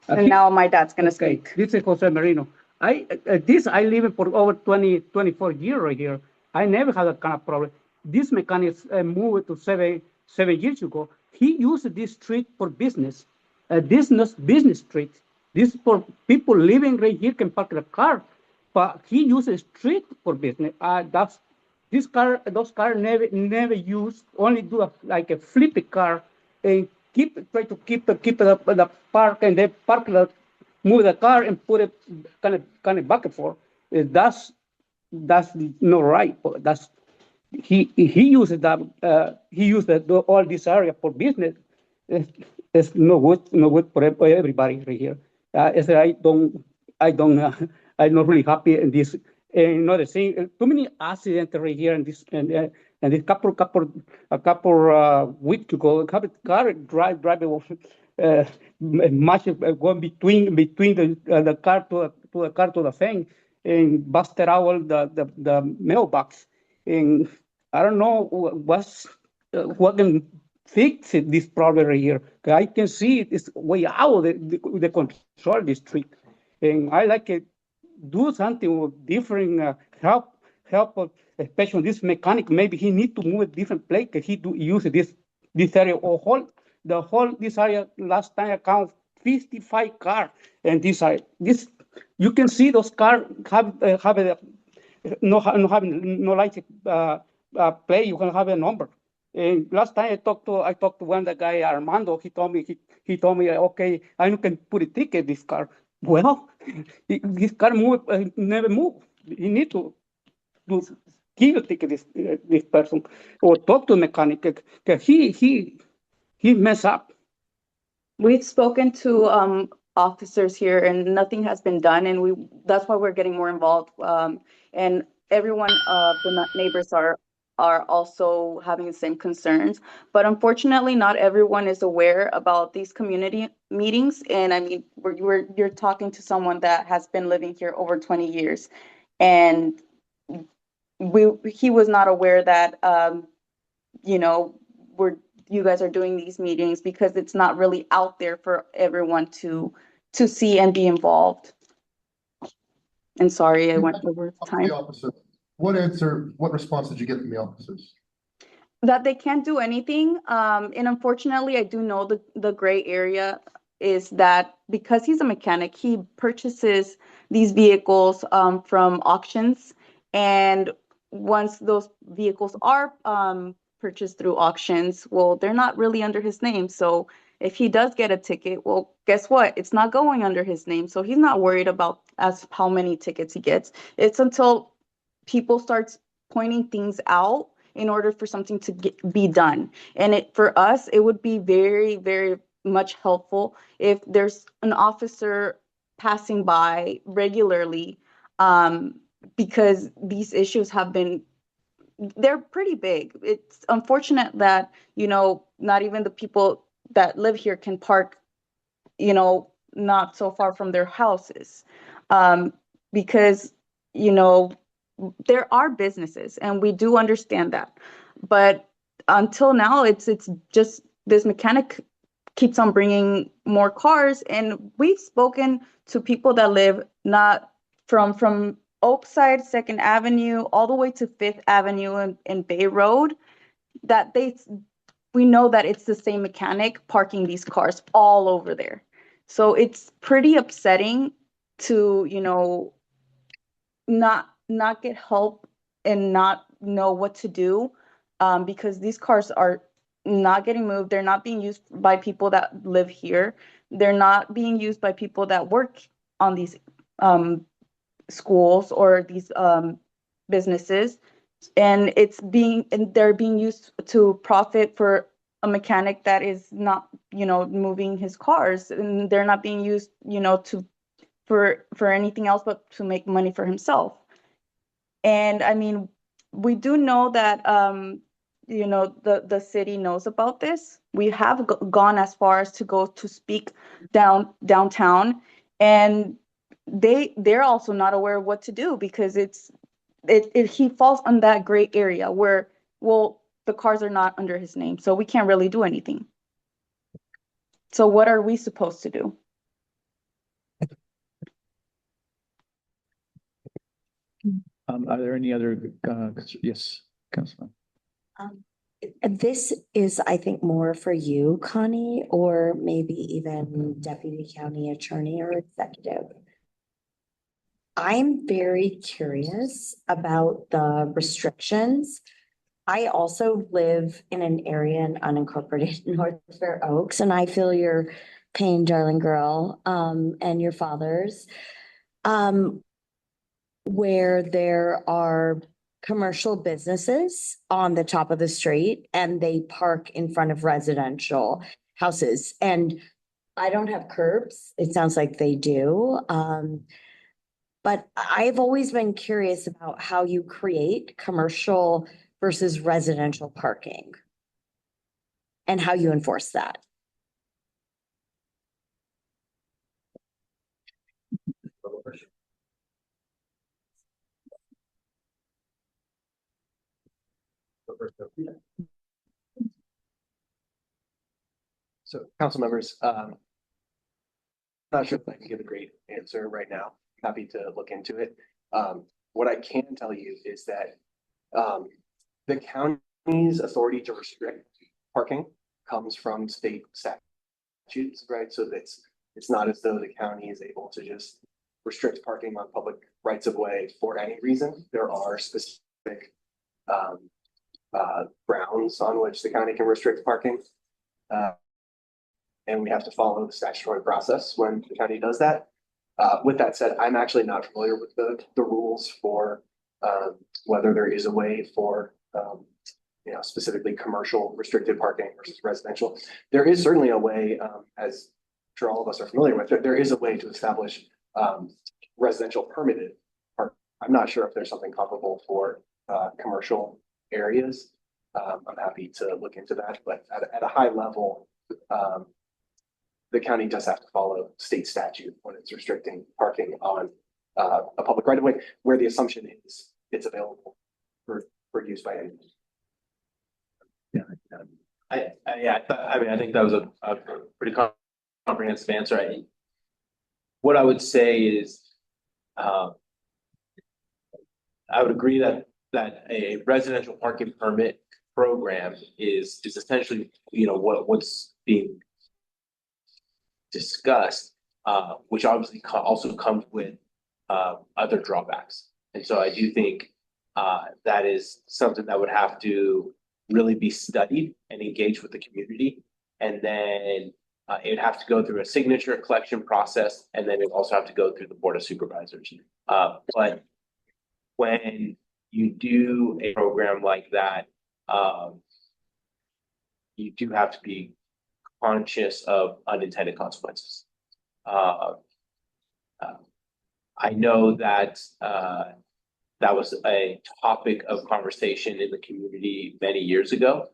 And now my dad's gonna speak. This is Jose Marino. I live for over 24 years right here. I never had that kind of problem. This mechanic moved to seven years ago. He used this street for business. This is not business street. This is for people living right here can park the car, but he uses street for business. Those cars never use, only do like a flippy car and try to keep the park, and they move the car and put it kind of back and forth. That's not right. He uses that he used all this area for business. It's no good for everybody right here. I'm not really happy in this. Another thing, too many accidents right here, and this couple weeks ago, a car driver much going between the car to the thing and busted out the mailbox. And I don't know what can fix this problem right here. I can see it's way out of the control district, and I like it. Do something different, help, especially this mechanic. Maybe he need to move a different place. He use this area or whole the whole, this area, last time I count 55 cars. And this, you can see those cars have no having no license play. You can have a number. And last time I talked to one the guy Armando. He told me, okay, I can put a ticket this car. Well, this car never move. You need to give a ticket this person or talk to the mechanic. Cause he mess up. We've spoken to officers here and nothing has been done, and that's why we're getting more involved. And everyone, the neighbors are also having the same concerns. But unfortunately, not everyone is aware about these community meetings. And I mean, you're talking to someone that has been living here over 20 years, and he was not aware that you know, you guys are doing these meetings because it's not really out there for everyone to see and be involved. And sorry, I went over time. What response did you get from the officers? That they can't do anything. And unfortunately, I do know the gray area is that because he's a mechanic, he purchases these vehicles from auctions. And once those vehicles are purchased through auctions, well, they're not really under his name. So if he does get a ticket, well, guess what? It's not going under his name. So he's not worried about how many tickets he gets. It's until people start pointing things out in order for something to be done. And for us, it would be very, very much helpful if there's an officer passing by regularly, because these issues they're pretty big. It's unfortunate that, you know, not even the people that live here can park, you know, not so far from their houses, because, you know, there are businesses and we do understand that. But until now, it's just this mechanic keeps on bringing more cars. And we've spoken to people that live not from Oakside, 2nd Avenue, all the way to 5th Avenue and Bay Road, that we know that it's the same mechanic parking these cars all over there. So it's pretty upsetting to, you know, not get help and not know what to do, because these cars are not getting moved. They're not being used by people that live here. They're not being used by people that work on these schools or these businesses, and they're being used to profit for a mechanic that is not, you know, moving his cars, and they're not being used, you know, for anything else but to make money for himself. And I mean, we do know that you know, the city knows about this. We have gone as far as to go to speak downtown, and they're also not aware of what to do, because he falls on that gray area where, well, the cars are not under his name, so we can't really do anything. So what are we supposed to do? Are there any other, yes, Councilman? This is, I think, more for you, Connie, or maybe even Deputy County Attorney or Executive. I'm very curious about the restrictions. I also live in an area in unincorporated North Fair Oaks, and I feel your pain, darling girl, and your father's, where there are commercial businesses on the top of the street and they park in front of residential houses. And I don't have curbs. It sounds like they do. But I've always been curious about how you create commercial versus residential parking and how you enforce that. So, council members, not sure if I can give a great answer right now. Happy to look into it. What I can tell you is that the county's authority to restrict parking comes from state statutes, right? So it's not as though the county is able to just restrict parking on public rights of way for any reason. There are specific grounds on which the county can restrict parking. And we have to follow the statutory process when the county does that. With that said, I'm actually not familiar with the rules for whether there is a way for specifically commercial restricted parking versus residential. There is certainly a way, as I'm sure all of us are familiar with, there is a way to establish residential permitted park. I'm not sure if there's something comparable for commercial areas. I'm happy to look into that, but at a high level, the county does have to follow state statute when it's restricting parking on a public right of way, where the assumption is it's available for use by anyone. I think that was a pretty comprehensive answer. What I would say is, I would agree that a residential parking permit program is essentially, what's being discussed, which obviously also comes with other drawbacks. And so I do think that is something that would have to really be studied and engaged with the community. And then it'd have to go through a signature collection process, and then it also have to go through the Board of Supervisors. But when you do a program like that, you do have to be conscious of unintended consequences. I know that that was a topic of conversation in the community many years ago.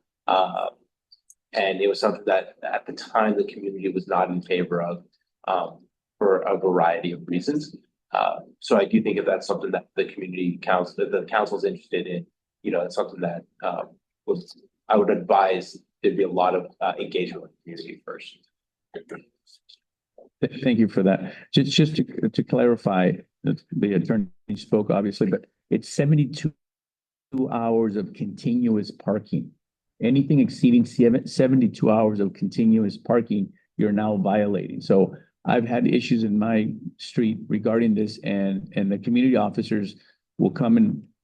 And it was something that at the time the community was not in favor of for a variety of reasons. So I do think if that's something that the council is interested in, it's something that I would advise there'd be a lot of engagement with the community first. Thank you for that. Just to clarify, the attorney spoke obviously, but it's 72 hours of continuous parking. Anything exceeding 72 hours of continuous parking, you're now violating. So I've had issues in my street regarding this, and the community officers will come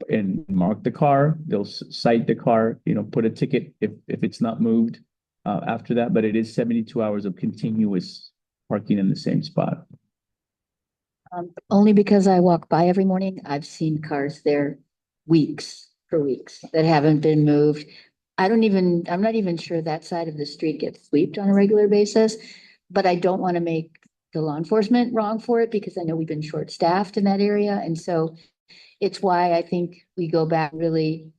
and mark the car. They'll cite the car, put a ticket if it's not moved after that, but it is 72 hours of continuous parking in the same spot. Only because I walk by every morning, I've seen cars there for weeks that haven't been moved. I'm not even sure that side of the street gets swept on a regular basis, but I don't want to make the law enforcement wrong for it, because I know we've been short-staffed in that area. And so it's why I think we go back, really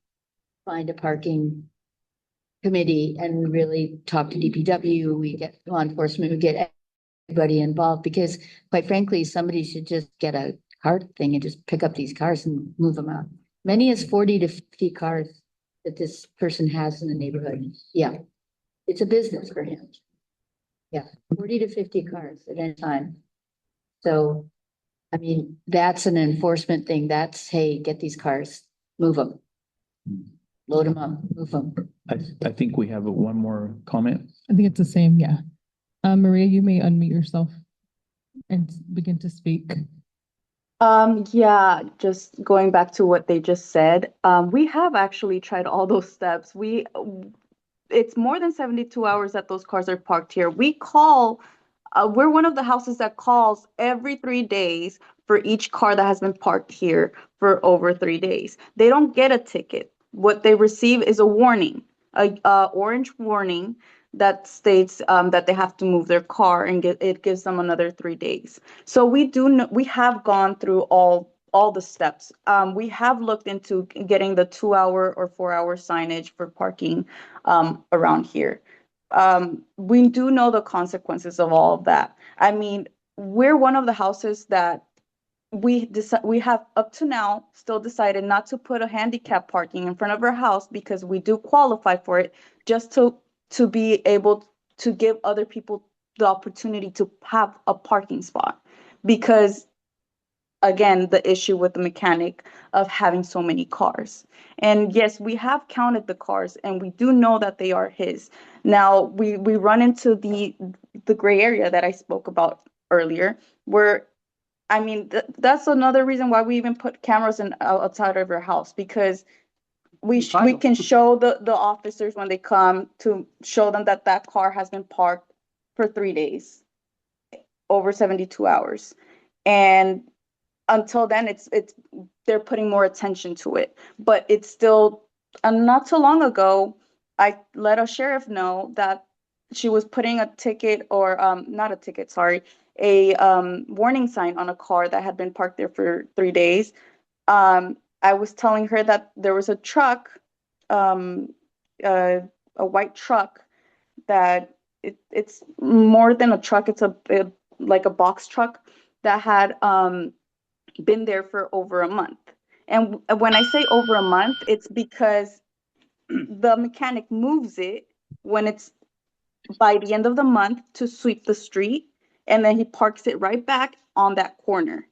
find a parking committee and we really talk to DPW, we get law enforcement, we get everybody involved, because quite frankly, somebody should just get a cart thing and just pick up these cars and move them out. Many as 40 to 50 cars that this person has in the neighborhood. Yeah, it's a business for him. Yeah, 40 to 50 cars at any time. So, I mean, that's an enforcement thing. That's, hey, get these cars, move them. Load them up, move them. I think we have one more comment. I think it's the same, yeah. Maria, you may unmute yourself and begin to speak. Yeah, just going back to what they just said, we have actually tried all those steps. It's more than 72 hours that those cars are parked here. We call, we're one of the houses that calls every 3 days for each car that has been parked here for over 3 days. They don't get a ticket. What they receive is a warning, a orange warning that states that they have to move their car, and it gives them another 3 days. So we have gone through all the steps. We have looked into getting the 2-hour or 4-hour signage for parking around here. We do know the consequences of all of that. I mean, we're one of the houses that we have up to now still decided not to put a handicap parking in front of our house, because we do qualify for it, just to be able to give other people the opportunity to have a parking spot. Because again, the issue with the mechanic of having so many cars. And yes, we have counted the cars and we do know that they are his. Now, we run into the gray area that I spoke about earlier, where, I mean, that's another reason why we even put cameras in outside of your house, because we can show the officers when they come to show them that that car has been parked for 3 days, over 72 hours. And until then, it's they're putting more attention to it. But it's still, not too long ago, I let a sheriff know that she was putting a ticket, or not a ticket, sorry, a warning sign on a car that had been parked there for 3 days. I was telling her that there was a truck, a white truck, that it's more than a truck. It's like a box truck that had been there for over a month. And when I say over a month, it's because the mechanic moves it when it's by the end of the month to sweep the street, and then he parks it right back on that corner.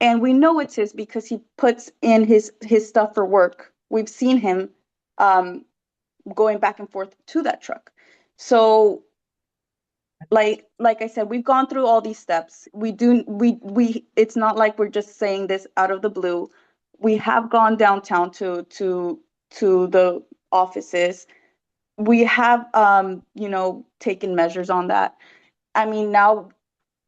And we know it's his because he puts in his stuff for work. We've seen him going back and forth to that truck. So like I said, we've gone through all these steps. We it's not like we're just saying this out of the blue. We have gone downtown to the offices. We have taken measures on that. I mean, now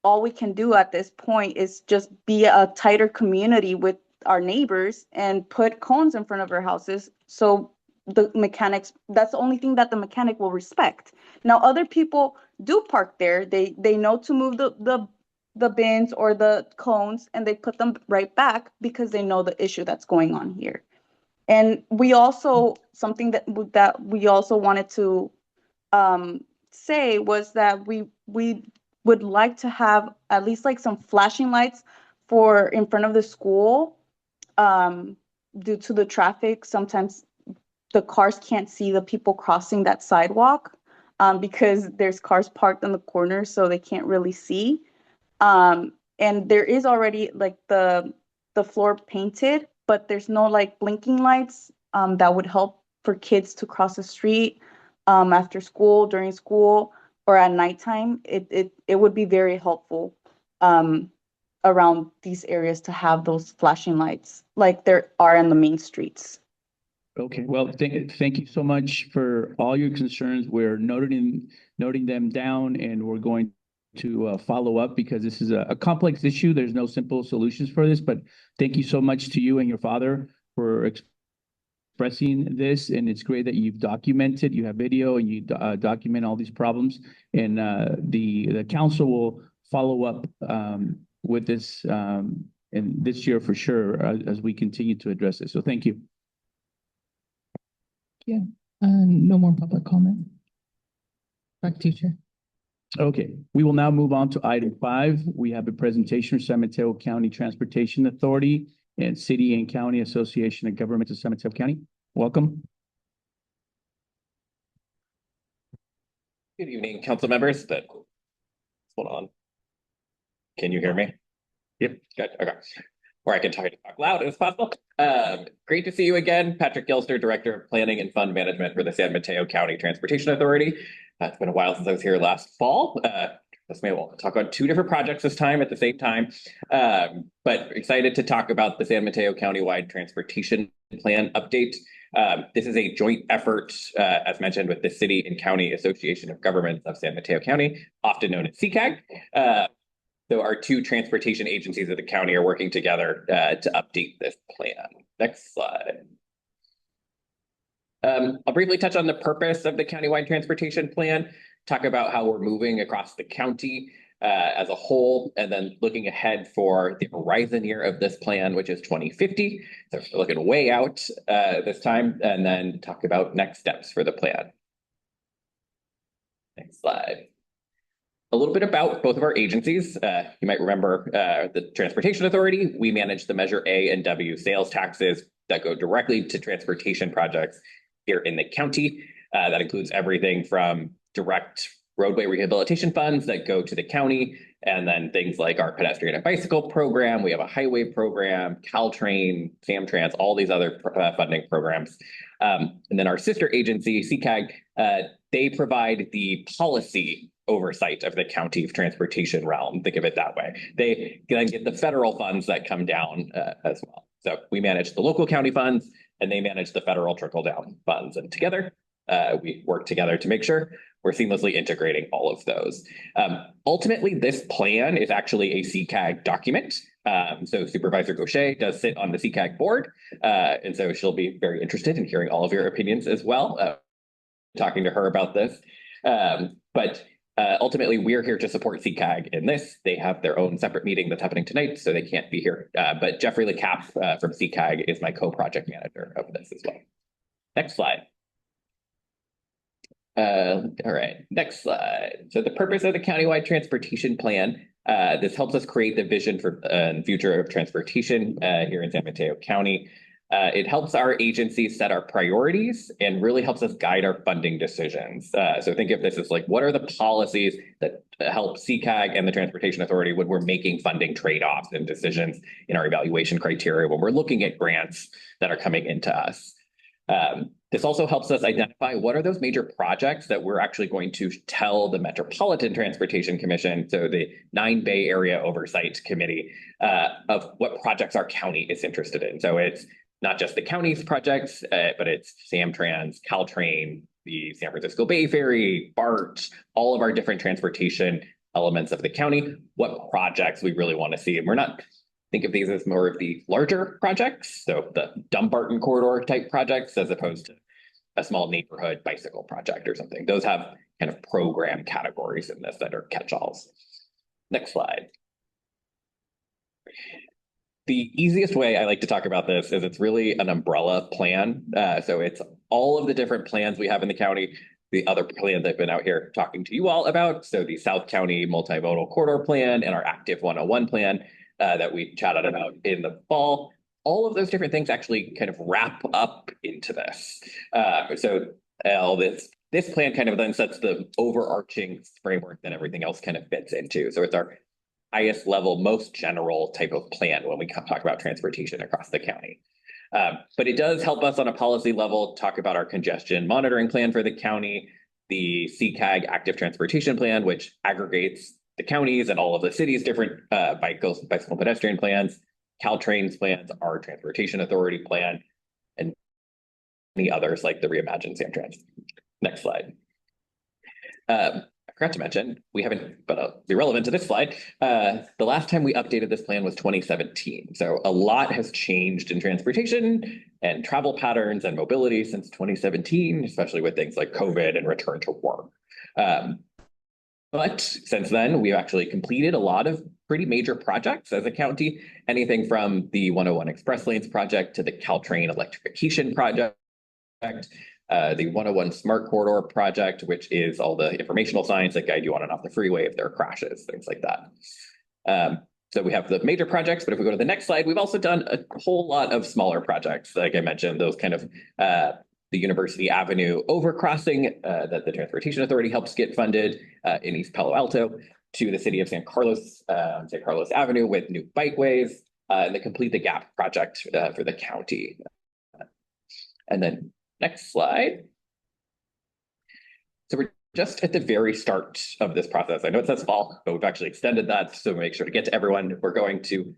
all we can do at this point is just be a tighter community with our neighbors and put cones in front of our houses, so the mechanics, that's the only thing that the mechanic will respect. Now, other people do park there. They know to move the bins or the cones, and they put them right back because they know the issue that's going on here. And we also, something that we also wanted to say was that we would like to have at least like some flashing lights for in front of the school, due to the traffic. Sometimes the cars can't see the people crossing that sidewalk because there's cars parked in the corner, so they can't really see. And there is already like the floor painted, but there's no like blinking lights that would help for kids to cross the street after school, during school, or at nighttime. It would be very helpful around these areas to have those flashing lights like there are in the main streets. Okay, well, thank you so much for all your concerns. We're noting them down, and we're going to follow up because this is a complex issue. There's no simple solutions for this, but thank you so much to you and your father for expressing this. And it's great that you've documented, you have video, and you document all these problems. And the council will follow up with this in this year for sure as we continue to address this. So thank you. Yeah, no more public comment. Back to you, Chair. Okay, we will now move on to item 5. We have a presentation from San Mateo County Transportation Authority and City and County Association of Governments of San Mateo County. Welcome. Good evening, council members. Hold on. Can you hear me? Yep. Good. Okay. Or I can try to talk loud as possible. Great to see you again. Patrick Gilster, Director of Planning and Fund Management for the San Mateo County Transportation Authority. It's been a while since I was here last fall. We'll talk about 2 different projects this time at the same time. But excited to talk about the San Mateo County-wide Transportation Plan update. This is a joint effort, as mentioned, with the City and County Association of Governments of San Mateo County, often known as CCAG. So our 2 transportation agencies of the county are working together to update this plan. Next slide. I'll briefly touch on the purpose of the countywide transportation plan, talk about how we're moving across the county as a whole, and then looking ahead for the horizon year of this plan, which is 2050. So we're looking way out this time, and then talk about next steps for the plan. Next slide. A little bit about both of our agencies. You might remember the Transportation Authority. We manage the Measure A and W sales taxes that go directly to transportation projects here in the county. That includes everything from direct roadway rehabilitation funds that go to the county And then things like our pedestrian and bicycle program, we have a highway program, Caltrain, Samtrans, all these other funding programs. And then our sister agency, CCAG, they provide the policy oversight of the county's transportation realm. Think of it that way. They then get the federal funds that come down as well. So we manage the local county funds and they manage the federal trickle down funds. And together, we work together to make sure we're seamlessly integrating all of those. Ultimately, this plan is actually a CCAG document. So Supervisor Gaucher does sit on the CCAG board. And so she'll be very interested in hearing all of your opinions as well, talking to her about this. But ultimately, we're here to support CCAG in this. They have their own separate meeting that's happening tonight, so they can't be here. But Jeffrey LeCap from CCAG is my co-project manager of this as well. Next slide. All right, next slide. So the purpose of the countywide transportation plan, this helps us create the vision for future of transportation here in San Mateo County. It helps our agencies set our priorities and really helps us guide our funding decisions. So think of this as like, what are the policies that help CCAG and the Transportation Authority when we're making funding trade-offs and decisions in our evaluation criteria, when we're looking at grants that are coming into us. This also helps us identify what are those major projects that we're actually going to tell the Metropolitan Transportation Commission, so the 9 Bay Area Oversight Committee, of what projects our county is interested in. So it's not just the county's projects, but it's Samtrans, Caltrain, the San Francisco Bay Ferry, BART, all of our different transportation elements of the county, what projects we really want to see. And we're not think of these as more of the larger projects, so the Dumbarton corridor type projects, as opposed to a small neighborhood bicycle project or something. Those have kind of program categories in this that are catch-alls. Next slide. The easiest way I like to talk about this is it's really an umbrella plan. So it's all of the different plans we have in the county, the other plans I've been out here talking to you all about. So the South County Multimodal Corridor Plan and our Active 101 plan that we chatted about in the fall. All of those different things actually kind of wrap up into this. So all this plan kind of then sets the overarching framework that everything else kind of fits into. So it's our highest level, most general type of plan when we talk about transportation across the county. But it does help us on a policy level talk about our congestion monitoring plan for the county, the CCAG active transportation plan, which aggregates the counties and all of the cities' different bicycle pedestrian plans, Caltrain's plans, our Transportation Authority plan, and many others like the Reimagined Samtrans. Next slide. I forgot to mention, we haven't, but I'll be relevant to this slide. The last time we updated this plan was 2017. So a lot has changed in transportation and travel patterns and mobility since 2017, especially with things like COVID and return to work. But since then, we've actually completed a lot of pretty major projects as a county, anything from the 101 Express Lanes project to the Caltrain electrification project, the 101 Smart Corridor project, which is all the informational signs that guide you on and off the freeway if there are crashes, things like that. So we have the major projects, but if we go to the next slide, we've also done a whole lot of smaller projects. Like I mentioned, those kind of the University Avenue overcrossing that the Transportation Authority helps get funded in East Palo Alto, to the city of San Carlos Avenue with new bikeways, and the Complete the Gap project for the county. And then next slide. So we're just at the very start of this process. I know it says fall, but we've actually extended that, so make sure to get to everyone. We're going to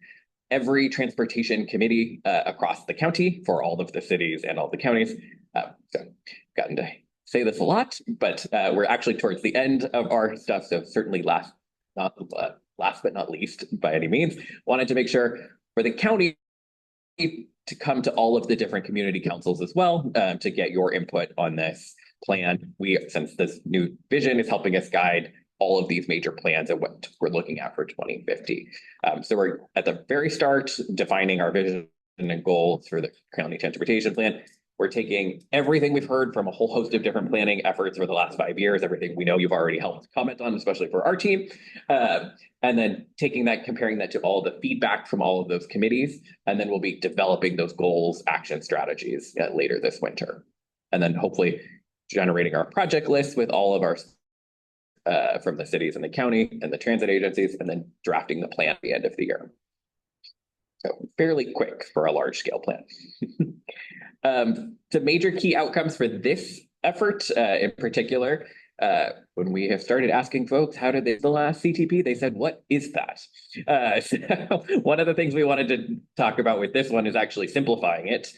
every transportation committee across the county for all of the cities and all the counties. So I've gotten to say this a lot, but we're actually towards the end of our stuff. So certainly last but not least by any means, wanted to make sure for the county to come to all of the different community councils as well to get your input on this plan. Since this new vision is helping us guide all of these major plans and what we're looking at for 2050. So we're at the very start defining our vision and goals for the county transportation plan. We're taking everything we've heard from a whole host of different planning efforts for the last 5 years, everything we know you've already helped comment on, especially for our team, and then taking that, comparing that to all the feedback from all of those committees, and then we'll be developing those goals, action strategies later this winter. And then hopefully generating our project list with all of our from the cities and the county and the transit agencies, and then drafting the plan at the end of the year. So fairly quick for a large scale plan. The major key outcomes for this effort in particular, when we have started asking folks, how did they the last CTP? They said, what is that? So one of the things we wanted to talk about with this one is actually simplifying it,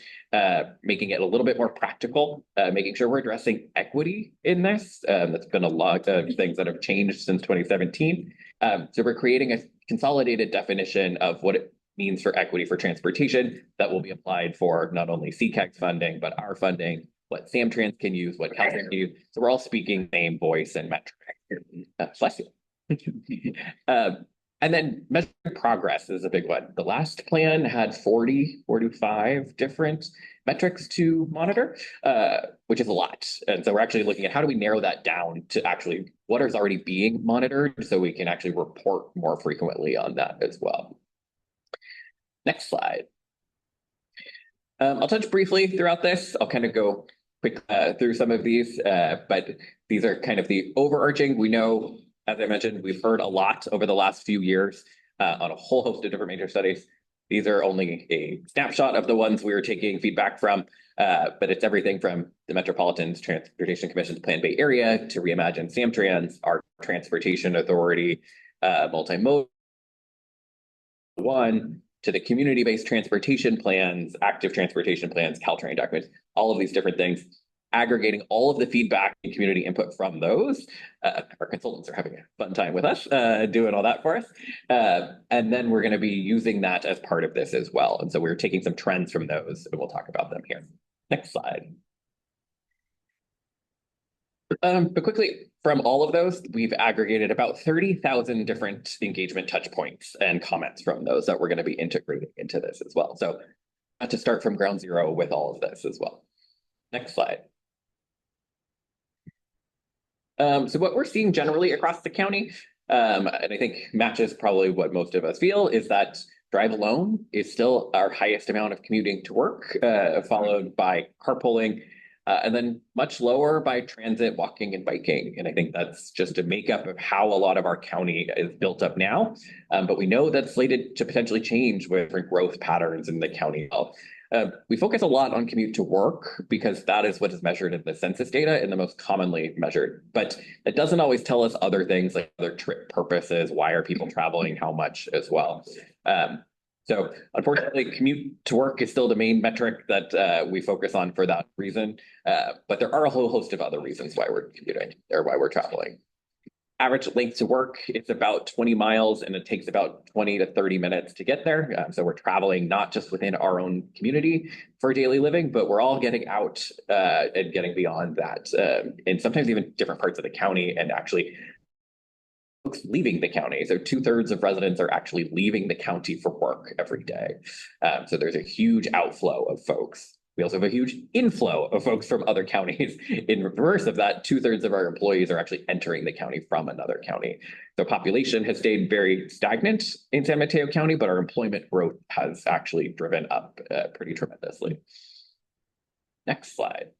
making it a little bit more practical, making sure we're addressing equity in this. That's been a lot of things that have changed since 2017. So we're creating a consolidated definition of what it means for equity for transportation that will be applied for not only CCAG funding, but our funding, what Samtrans can use, what Caltrans can use. So we're all speaking same voice and metric. Bless you. And then measuring progress is a big one. The last plan had 45 different metrics to monitor, which is a lot. And so we're actually looking at how do we narrow that down to actually what is already being monitored so we can actually report more frequently on that as well. Next slide. I'll touch briefly throughout this. I'll kind of go quick through some of these, but these are kind of the overarching. We know, as I mentioned, we've heard a lot over the last few years on a whole host of different major studies. These are only a snapshot of the ones we were taking feedback from, but it's everything from the Metropolitan Transportation Commission's Plan Bay Area to Reimagine Samtrans, our transportation authority, multimodal one, to the community-based transportation plans, active transportation plans, Caltrain documents, all of these different things, aggregating all of the feedback and community input from those. Our consultants are having a fun time with us, doing all that for us. And then we're going to be using that as part of this as well. And so we're taking some trends from those, and we'll talk about them here. Next slide. But quickly, from all of those, we've aggregated about 30,000 different engagement touch points and comments from those that we're going to be integrating into this as well. So to start from ground zero with all of this as well. Next slide. So what we're seeing generally across the county, and I think matches probably what most of us feel, is that drive alone is still our highest amount of commuting to work, followed by carpooling, and then much lower by transit, walking, and biking. And I think that's just a makeup of how a lot of our county is built up now. But we know that's slated to potentially change with different growth patterns in the county. We focus a lot on commute to work because that is what is measured in the census data and the most commonly measured. But it doesn't always tell us other things like other trip purposes, why are people traveling, how much as well. So unfortunately, commute to work is still the main metric that we focus on for that reason. But there are a whole host of other reasons why we're commuting or why we're traveling. Average length to work, it's about 20 miles and it takes about 20 to 30 minutes to get there. So we're traveling not just within our own community for daily living, but we're all getting out and getting beyond that. And sometimes even different parts of the county and actually folks leaving the county. So 2/3 of residents are actually leaving the county for work every day. So there's a huge outflow of folks. We also have a huge inflow of folks from other counties. In reverse of that, 2/3 of our employees are actually entering the county from another county. The population has stayed very stagnant in San Mateo County, but our employment growth has actually driven up pretty tremendously. Next slide.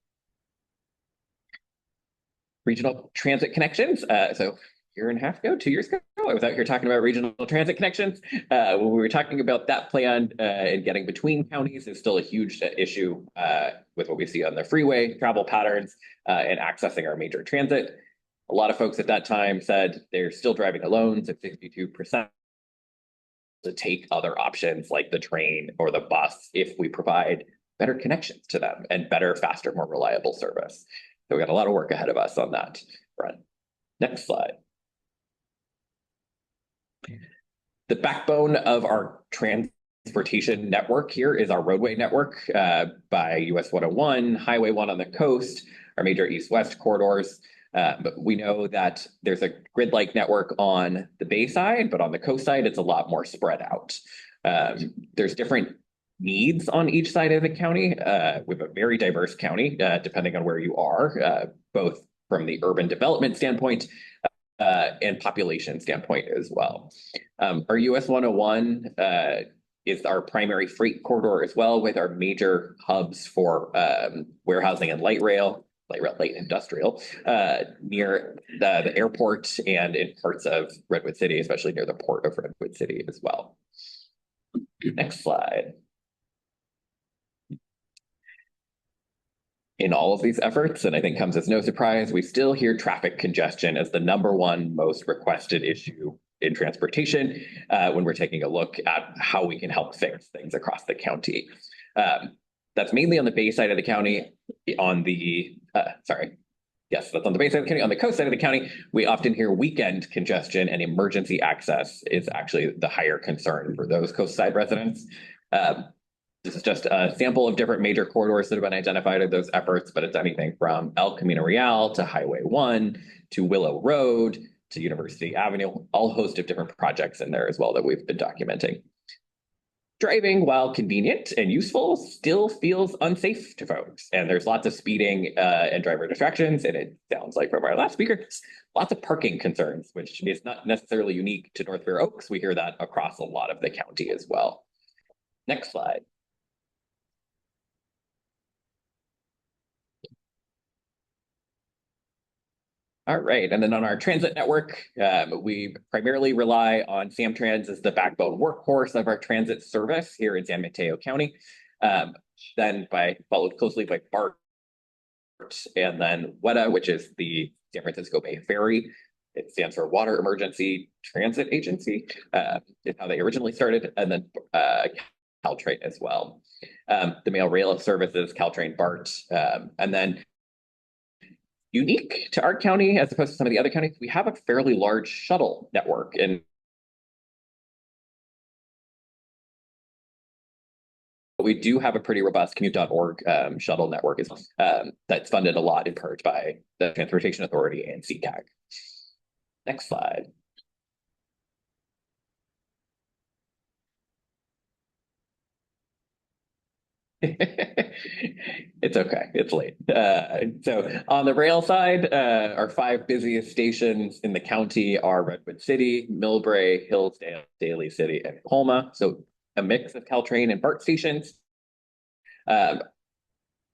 Regional transit connections. So year and a half ago, 2 years ago, I was out here talking about regional transit connections. When we were talking about that plan and getting between counties is still a huge issue with what we see on the freeway travel patterns and accessing our major transit. A lot of folks at that time said they're still driving alone, so 62% to take other options like the train or the bus if we provide better connections to them and better, faster, more reliable service. So we got a lot of work ahead of us on that front. Next slide. The backbone of our transportation network here is our roadway network by US 101, Highway 1 on the coast, our major east-west corridors. But we know that there's a grid-like network on the bay side, but on the coast side, it's a lot more spread out. There's different needs on each side of the county. We have a very diverse county, depending on where you are, both from the urban development standpoint and population standpoint as well. Our US 101 is our primary freight corridor as well, with our major hubs for warehousing and light rail. light industrial, near the airport and in parts of Redwood City, especially near the port of Redwood City as well. Next slide. In all of these efforts, and I think comes as no surprise, we still hear traffic congestion as the #1 most requested issue in transportation when we're taking a look at how we can help fix things across the county. That's mainly on the bay side of the county. On the that's on the bay side of the county. On the coast side of the county, we often hear weekend congestion, and emergency access is actually the higher concern for those coastside residents. This is just a sample of different major corridors that have been identified in those efforts, but it's anything from El Camino Real to Highway 1 to Willow Road to University Avenue, all host of different projects in there as well that we've been documenting. Driving, while convenient and useful, still feels unsafe to folks. And there's lots of speeding and driver distractions. And it sounds like from our last speaker, lots of parking concerns, which is not necessarily unique to North Fair Oaks. We hear that across a lot of the county as well. Next slide. All right, and then on our transit network, we primarily rely on Samtrans as the backbone workhorse of our transit service here in San Mateo County. Then followed closely by BART, and then WETA, which is the San Francisco Bay Ferry. It stands for Water Emergency Transit Agency, is how they originally started, and then Caltrain as well. The mail rail services, Caltrain, BART, and then unique to our county, as opposed to some of the other counties, we have a fairly large shuttle network. And we do have a pretty robust commute.org shuttle network that's funded a lot in part by the Transportation Authority and CTAG. Next slide. It's okay, it's late. So on the rail side, our 5 busiest stations in the county are Redwood City, Millbrae, Hillsdale, Daly City, and Colma. So a mix of Caltrain and BART stations.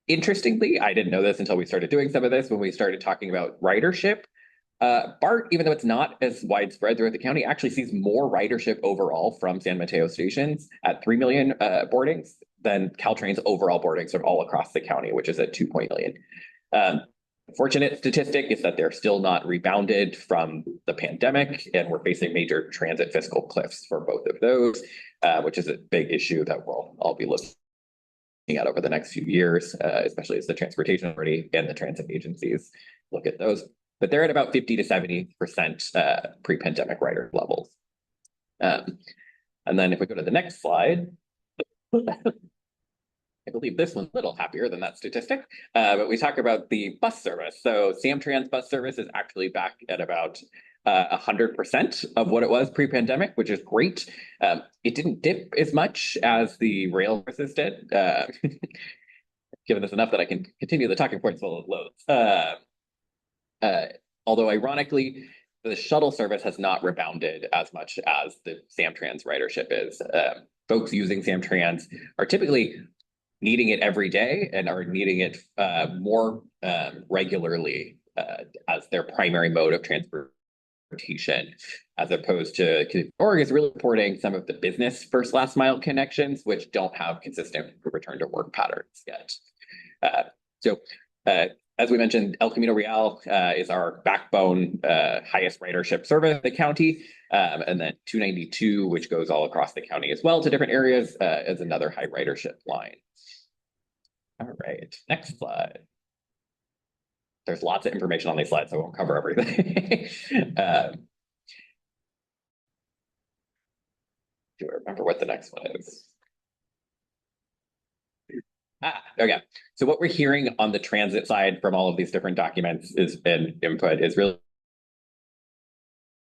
Interestingly, I didn't know this until we started doing some of this when we started talking about ridership. BART, even though it's not as widespread throughout the county, actually sees more ridership overall from San Mateo stations at 3 million boardings than Caltrain's overall boardings are all across the county, which is at 2 million. Fortunate statistic is that they're still not rebounded from the pandemic, and we're facing major transit fiscal cliffs for both of those, which is a big issue that we'll all be looking at over the next few years, especially as the Transportation Authority and the transit agencies look at those. But they're at about 50 to 70% pre-pandemic rider levels. And then if we go to the next slide, I believe this one's a little happier than that statistic, but we talk about the bus service. So Samtrans bus service is actually back at about 100% of what it was pre-pandemic, which is great. It didn't dip as much as the rail services did, given us enough that I can continue the talking points while it loads. Although ironically, the shuttle service has not rebounded as much as the Samtrans ridership is. Folks using Samtrans are typically needing it every day and are needing it more regularly as their primary mode of transportation, as opposed to Oregon is really reporting some of the business first last mile connections, which don't have consistent return to work patterns yet. As we mentioned, El Camino Real is our backbone, highest ridership service in the county. And then 292, which goes all across the county as well to different areas, is another high ridership line. All right, next slide. There's lots of information on these slides, so I won't cover everything. Do I remember what the next one is? Okay. So what we're hearing on the transit side from all of these different documents and input is really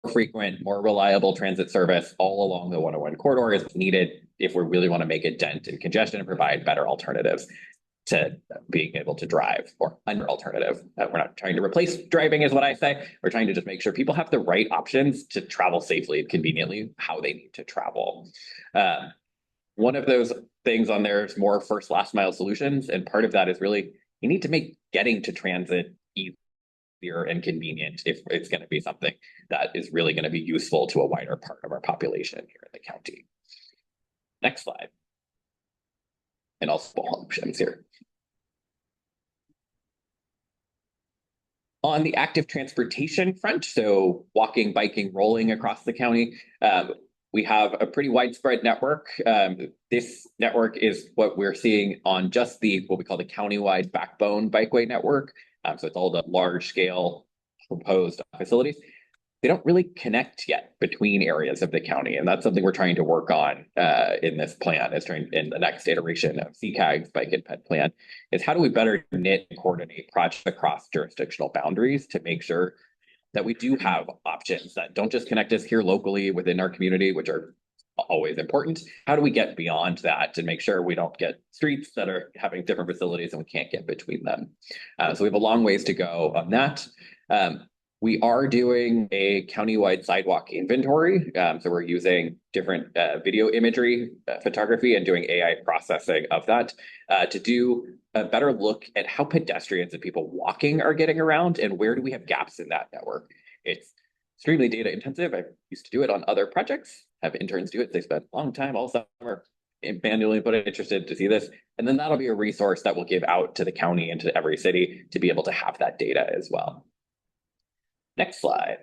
more frequent, more reliable transit service all along the 101 corridor is needed if we really want to make a dent in congestion and provide better alternatives to being able to drive, or under alternative. We're not trying to replace driving is what I say. We're trying to just make sure people have the right options to travel safely and conveniently how they need to travel. One of those things on there is more first last mile solutions. And part of that is really we need to make getting to transit easier and convenient if it's going to be something that is really going to be useful to a wider part of our population here in the county. Next slide. And also options here. On the active transportation front, so walking, biking, rolling across the county, we have a pretty widespread network. This network is what we're seeing on just the what we call the countywide backbone bikeway network. So it's all the large scale proposed facilities. They don't really connect yet between areas of the county, and that's something we're trying to work on in this plan. In the next iteration of CCAG's Bike and Ped Plan, is how do we better knit and coordinate projects across jurisdictional boundaries to make sure that we do have options that don't just connect us here locally within our community, which are always important. How do we get beyond that to make sure we don't get streets that are having different facilities and we can't get between them? So we have a long ways to go on that. We are doing a countywide sidewalk inventory. So we're using different video imagery, photography, and doing AI processing of that to do a better look at how pedestrians and people walking are getting around and where do we have gaps in that network. It's extremely data intensive. I used to do it on other projects, have interns do it. They spend a long time all summer manually, but I'm interested to see this. And then that'll be a resource that we'll give out to the county and to every city to be able to have that data as well. Next slide.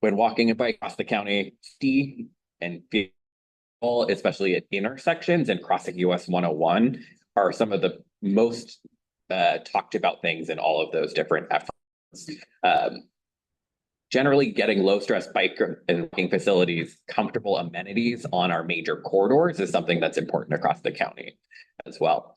When walking a bike across the county, see and feel, especially at intersections and crossing US 101, are some of the most talked about things in all of those different efforts. Generally, getting low stress bike and walking facilities, comfortable amenities on our major corridors is something that's important across the county as well.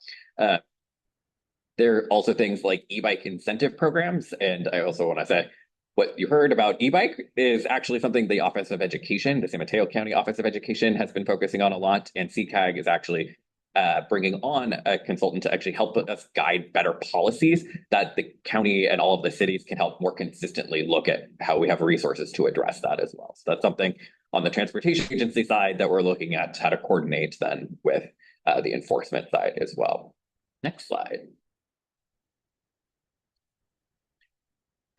There are also things like e-bike incentive programs. And I also want to say what you heard about e-bike is actually something the Office of Education, the San Mateo County Office of Education, has been focusing on a lot. And CCAG is actually bringing on a consultant to actually help us guide better policies that the county and all of the cities can help more consistently look at how we have resources to address that as well. So that's something on the transportation agency side that we're looking at how to coordinate then with the enforcement side as well. Next slide.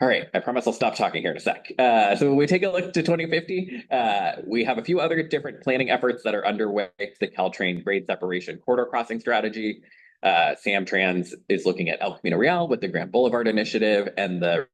All right, I promise I'll stop talking here in a sec. So when we take a look to 2050, we have a few other different planning efforts that are underway. The Caltrain grade separation corridor crossing strategy. Samtrans is looking at El Camino Real with the Grand Boulevard Initiative and the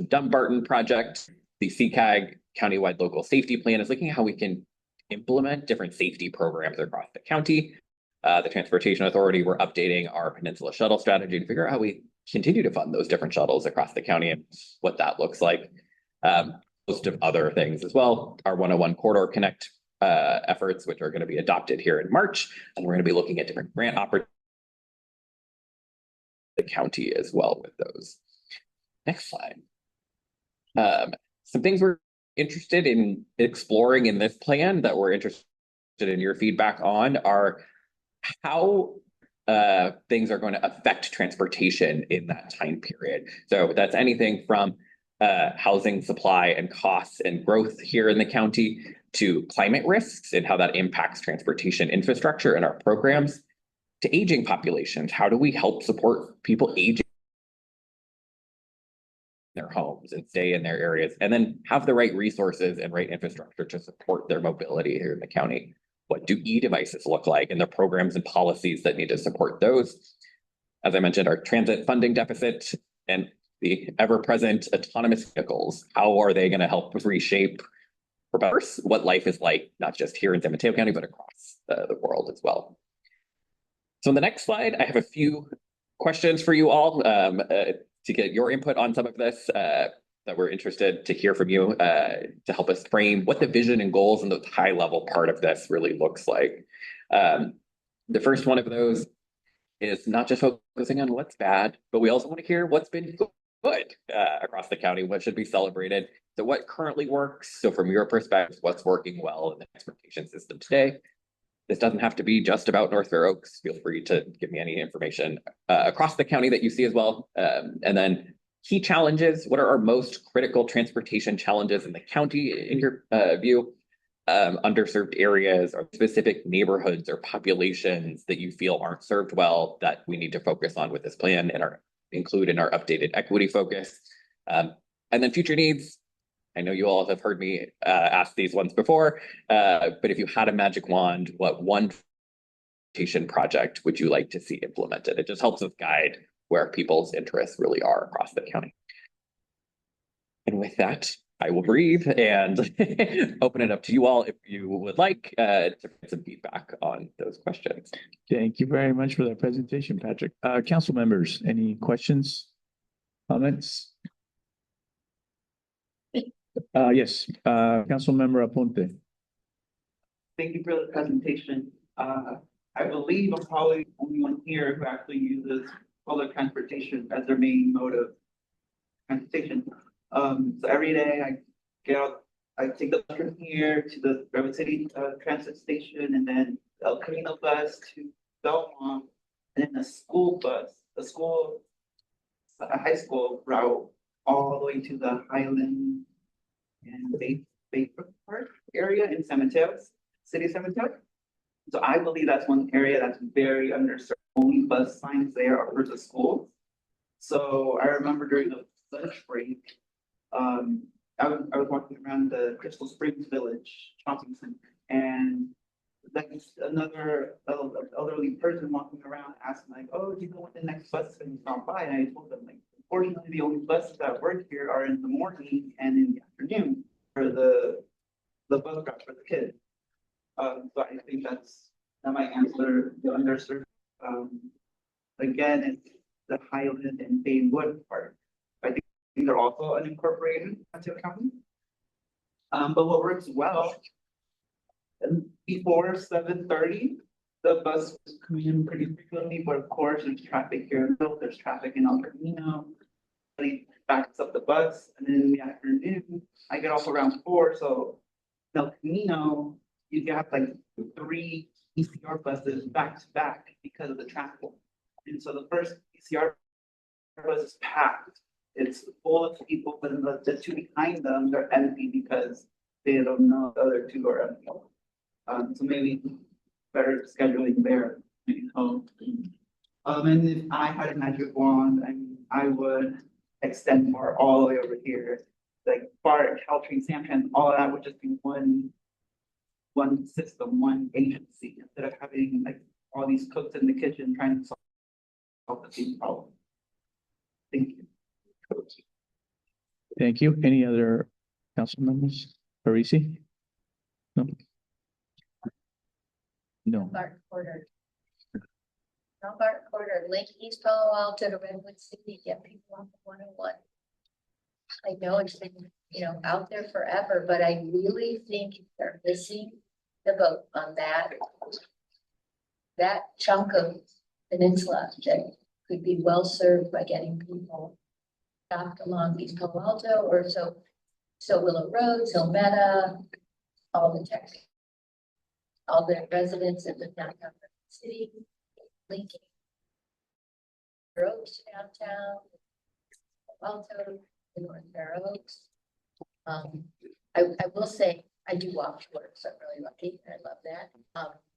Dumbarton project. The CCAG countywide local safety plan is looking at how we can implement different safety programs across the county. The Transportation Authority, we're updating our Peninsula Shuttle strategy to figure out how we continue to fund those different shuttles across the county and what that looks like. Most of other things as well. Our 101 Corridor Connect efforts, which are going to be adopted here in March, and we're going to be looking at different grant opportunities the county as well with those. Next slide. Some things we're interested in exploring in this plan that we're interested in your feedback on are how things are going to affect transportation in that time period. So that's anything from housing supply and costs and growth here in the county to climate risks and how that impacts transportation infrastructure and our programs to aging populations. How do we help support people aging in their homes and stay in their areas and then have the right resources and right infrastructure to support their mobility here in the county? What do e-devices look like and the programs and policies that need to support those? As I mentioned, our transit funding deficit and the ever-present autonomous vehicles. How are they going to help reshape for better what life is like, not just here in San Mateo County, but across the world as well? So in the next slide, I have a few questions for you all to get your input on some of this. That we're interested to hear from you to help us frame what the vision and goals and the high level part of this really looks like. The first one of those is not just focusing on what's bad, but we also want to hear what's been good across the county, what should be celebrated. So what currently works? So from your perspective, what's working well in the transportation system today? This doesn't have to be just about North Fair Oaks. Feel free to give me any information across the county that you see as well. And then key challenges, what are our most critical transportation challenges in the county in your view? underserved areas or specific neighborhoods or populations that you feel aren't served well that we need to focus on with this plan and include in our updated equity focus. And then future needs. I know you all have heard me ask these ones before, but if you had a magic wand, what one project would you like to see implemented? It just helps us guide where people's interests really are across the county. And with that, I will breathe and open it up to you all if you would like to get some feedback on those questions. Thank you very much for that presentation, Patrick. Council members, any questions, comments? Yes, Council Member Aponte. Thank you for the presentation. I believe I'm probably the only one here who actually uses public transportation as their main mode of transportation. So every day I get out, I take the bus from here to the Redwood City transit station, and then the El Camino bus to Belmont, and then a school bus, a high school route all the way to the Highland and Bayfront Park area in San Mateo, City San Mateo. So I believe that's one area that's very underserved. Only bus signs there are for the schools. So I remember during the lunch break, I was walking around the Crystal Springs Village shopping center, and like another elderly person walking around asking like, "Oh, do you know when the next bus is going to stop by?" And I told them like, unfortunately, the only buses that work here are in the morning and in the afternoon for the bus route for the kids. So I think that might answer the underserved. Again, it's the Highland and Baywood Park. I think they're also unincorporated into county. But what works well, before 7:30, the bus was coming in pretty frequently, but of course there's traffic here, there's traffic in El Camino. It backs up the bus, and then in the afternoon, I get off around 4, so in El Camino, you have like 3 ECR buses back to back because of the traffic. And so the first ECR bus is packed. It's full of people, but the 2 behind them, they're empty because they don't know the other 2 are empty. So maybe better scheduling there. And if I had a magic wand, I would extend more all the way over here. Like BART, Caltrain, Samtrans, all of that would just be one system, one agency, instead of having like all these cooks in the kitchen trying to solve the same problem. Thank you. Thank you. Any other council members? Parisi? No. No. Bart Porter. Not Bart Porter, Lake East Palo Alto to Redwood City, get people off the 101. I know it's been, out there forever, but I really think they're missing the boat on that chunk of peninsula that could be well served by getting people stopped along East Palo Alto or so Willow Road, Silmetta, all the residents in the downtown city, linking roads downtown, Alto, in North Fair Oaks. I will say I do walk to work, so I'm really lucky. I love that.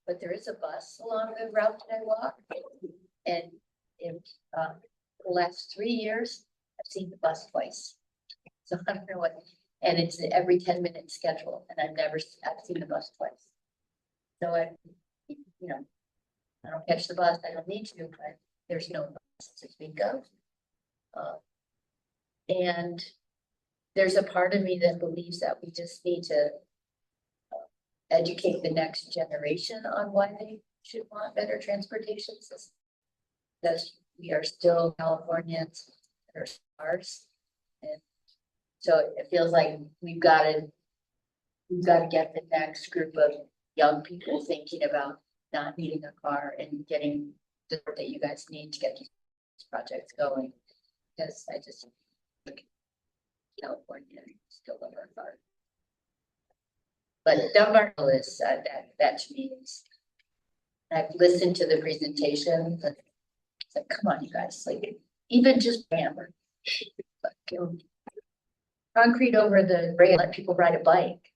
But there is a bus along the route that I walk, and in the last 3 years, I've seen the bus twice. So I don't know what, and it's every 10-minute schedule, and I've seen the bus twice. So I don't catch the bus, I don't need to, but there's no bus to speak of. And there's a part of me that believes that we just need to educate the next generation on why they should want better transportation systems. Because we are still Californians that are sparse. And so it feels like we've got to get the next group of young people thinking about not needing a car and getting the support that you guys need to get these projects going. Because I just think California still love our car. But Dunbarton is that to me is, I've listened to the presentation, but it's like, come on, you guys, like even just hammer, concrete over the rail, let people ride a bike.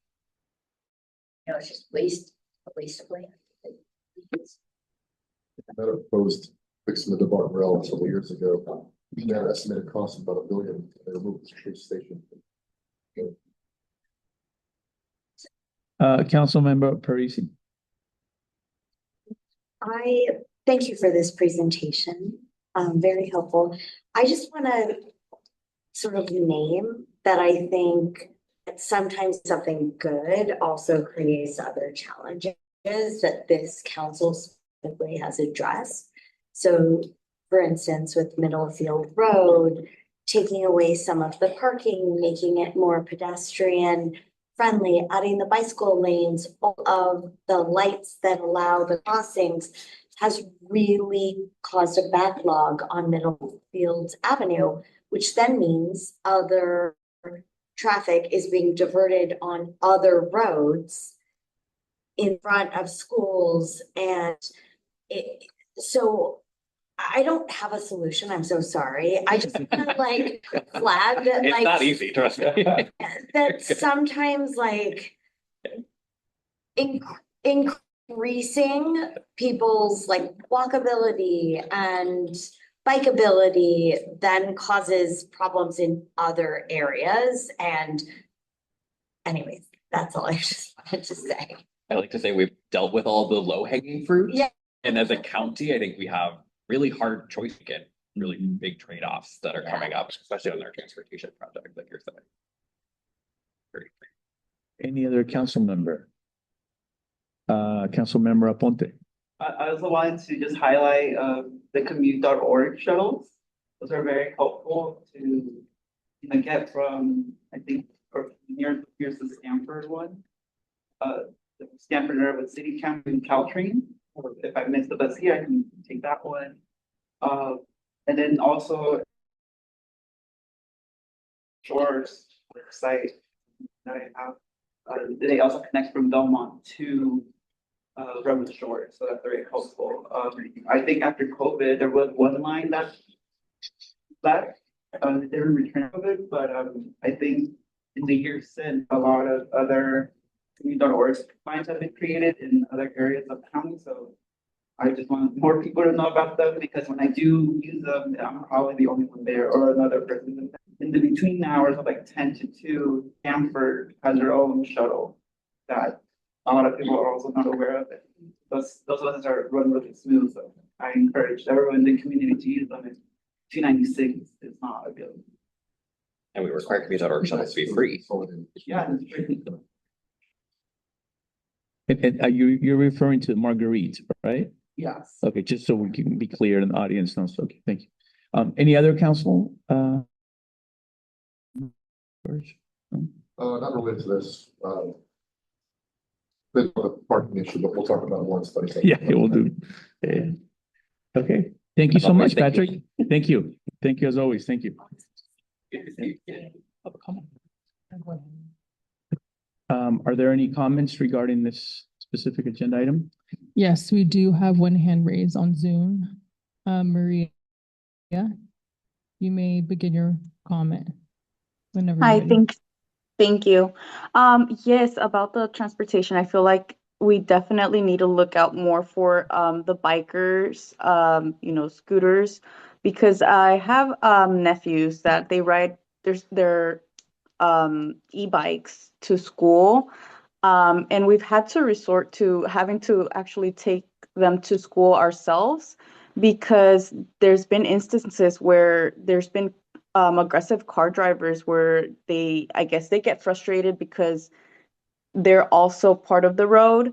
it's just a waste of land. That opposed fixing the DeBarton Rail several years ago. That estimated cost of about $1 billion. They removed the train station. Councilmember Parisi. I thank you for this presentation. Very helpful. I just want to sort of name that I think that sometimes something good also creates other challenges that this council specifically has addressed. So, for instance, with Middlefield Road, taking away some of the parking, making it more pedestrian friendly, adding the bicycle lanes, all of the lights that allow the crossings has really caused a backlog on Middlefield Avenue, which then means other traffic is being diverted on other roads in front of schools. And so I don't have a solution. I'm so sorry. I just want to like flag that It's like not easy, trust me. that sometimes like increasing people's like walkability and bikeability then causes problems in other areas. And anyways, that's all I just wanted to say. I like to say we've dealt with all the low hanging fruit. Yeah. And as a county, I think we have really hard choice again, really big trade-offs that are coming up, especially on our transportation project, like you're saying. Any other council member? Councilmember Aponte. I also wanted to just highlight the commute.org shuttles. Those are very helpful to get from, I think, or here's the Stanford one. The Stanford Norwood City County and Caltrain. Or if I miss the bus here, I can take that one. And then also Shores site that I have. They also connect from Belmont to Redwood Shores, so that's very helpful. I think after COVID, there was one line that they didn't return of it, but I think in the years since, a lot of other community.org lines have been created in other areas of the county. So I just want more people to know about them, because when I do use them, I'm probably the only one there or another person. In the between hours of like 10 to 2, Stanford has their own shuttle that a lot of people are also not aware of it. Those ones are run really smooth. So I encourage everyone in the community to use them. 296 is not a good. And we require commute.org shuttles to be free. Yeah, it's free. And you're referring to Marguerite, right? Yes. Okay, just so we can be clear and the audience knows. Okay, thank you. Any other council? Not related to this. Bit of a parking issue, but we'll talk about it once. Yeah, we'll do. Yeah. Okay, thank you so much, Patrick. Thank you. Thank you as always. Thank you. Are there any comments regarding this specific agenda item? Yes, we do have one hand raised on Zoom. Maria, you may begin your comment whenever you're Hi, ready. thank you. Yes, about the transportation, I feel like we definitely need to look out more for the bikers, scooters, because I have nephews that they ride their e-bikes to school. And we've had to resort to having to actually take them to school ourselves, because there's been instances where there's been aggressive car drivers where I guess they get frustrated because they're also part of the road.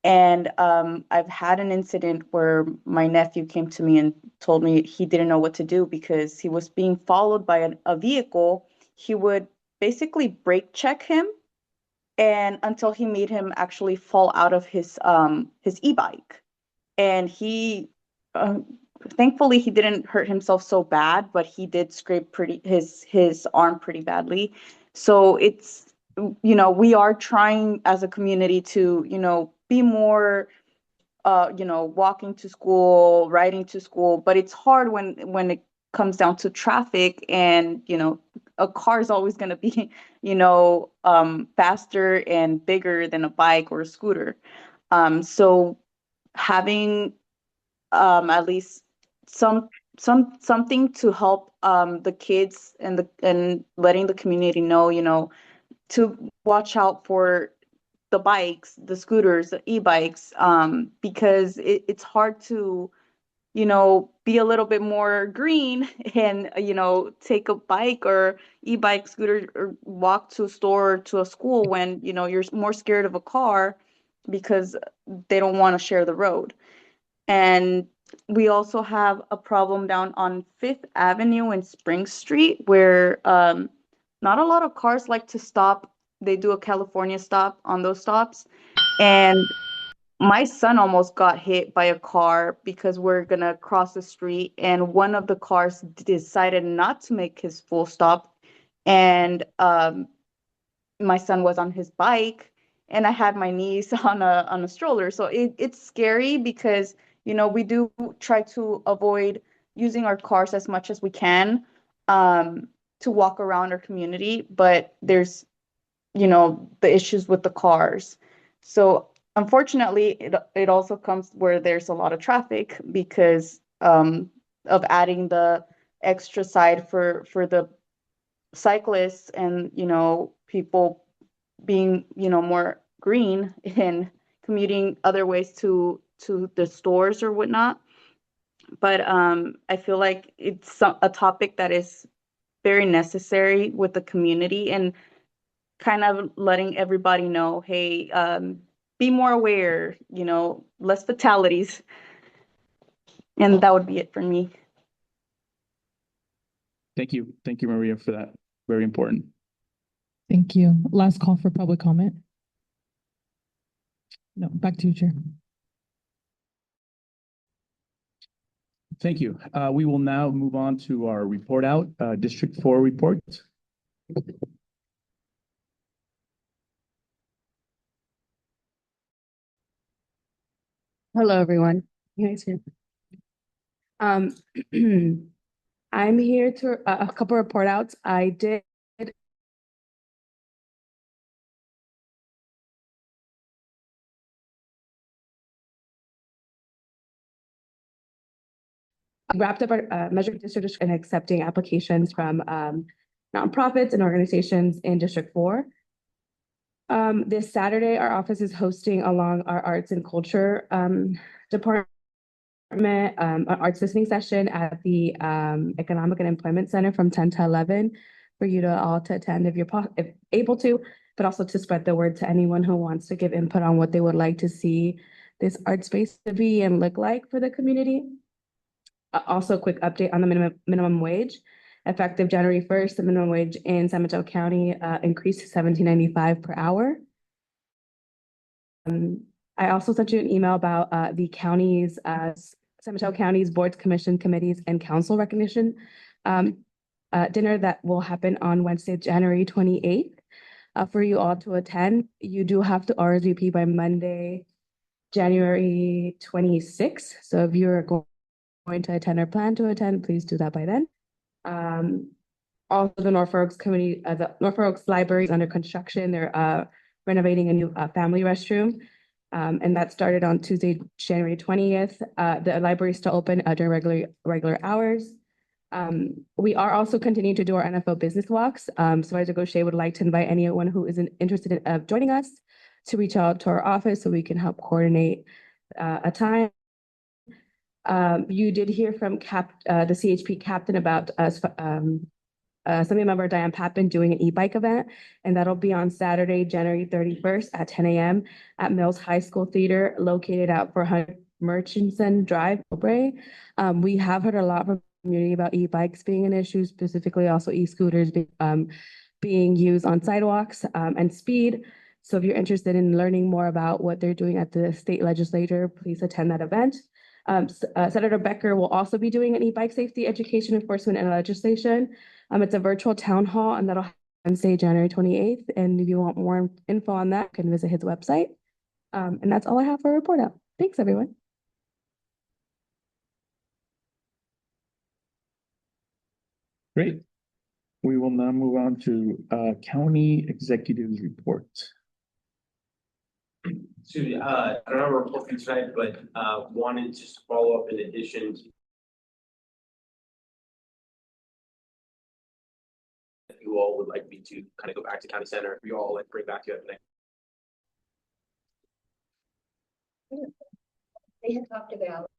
And I've had an incident where my nephew came to me and told me he didn't know what to do because he was being followed by a vehicle. He would basically brake check him, and until he made him actually fall out of his e-bike. And he thankfully he didn't hurt himself so bad, but he did scrape his arm pretty badly. So it's, we are trying as a community to, be more walking to school, riding to school, but it's hard when it comes down to traffic and a car is always going to be, faster and bigger than a bike or a scooter. So having at least something to help the kids and letting the community know, to watch out for the bikes, the scooters, the e-bikes, because it's hard to, be a little bit more green and, take a bike or e-bike, scooter, or walk to a store or to a school when, you're more scared of a car because they don't want to share the road. And we also have a problem down on Fifth Avenue and Spring Street where not a lot of cars like to stop. They do a California stop on those stops. And my son almost got hit by a car because we're gonna cross the street and one of the cars decided not to make his full stop. And my son was on his bike and I had my niece on a stroller. So it's scary because, we do try to avoid using our cars as much as we can to walk around our community, but there's, the issues with the cars. So unfortunately, it also comes where there's a lot of traffic because of adding the extra side for the cyclists and, people being, more green and commuting other ways to the stores or whatnot. But I feel like it's a topic that is very necessary with the community and kind of letting everybody know, hey, be more aware, less fatalities. And that would be it for me. Thank you. Thank you, Maria, for that. Very important. Thank you. Last call for public comment. No, back to you, Chair. Thank you. We will now move on to our report out, District 4 report. Hello, everyone. You guys hear? I'm here to a couple report outs. I did wrapped up our measure district and accepting applications from nonprofits and organizations in District 4. This Saturday, our office is hosting along our arts and culture department an arts listening session at the Economic and Employment Center from 10 to 11 for you to all to attend if able to, but also to spread the word to anyone who wants to give input on what they would like to see this art space to be and look like for the community. Also, a quick update on the minimum wage. Effective January 1st, the minimum wage in San Mateo County increased to $17.95 per hour. I also sent you an email about the county's, San Mateo County's boards, commission, committees, and council recognition dinner that will happen on Wednesday, January 28th. For you all to attend, you do have to RSVP by Monday, January 26th. So if you're going to attend or plan to attend, please do that by then. Also, the Norfolk Oaks community, the Norfolk Oaks Library is under construction. They're renovating a new family restroom. And that started on Tuesday, January 20th. The library is still open during regular hours. We are also continuing to do our NFL business walks. Supervisor Gaucher would like to invite anyone who is interested in joining us to reach out to our office so we can help coordinate a time. You did hear from the CHP captain about Assembly Member Diane Pappen doing an e-bike event, and that'll be on Saturday, January 31st at 10 a.m. at Mills High School Theater, located out 400 Murchison Drive, Mowbray. We have heard a lot from the community about e-bikes being an issue, specifically also e-scooters being used on sidewalks and speed. So if you're interested in learning more about what they're doing at the state legislature, please attend that event. Senator Becker will also be doing an e-bike safety education enforcement and legislation. It's a virtual town hall, and that'll happen Wednesday, January 28th. And if you want more info on that, you can visit his website. And that's all I have for a report out. Thanks, everyone. Great. We will now move on to county executives report. So, I don't have a report for tonight, but, wanted just to follow up in addition to if you all would like me to kind of go back to county center, if you all like bring back to you next. They had talked about,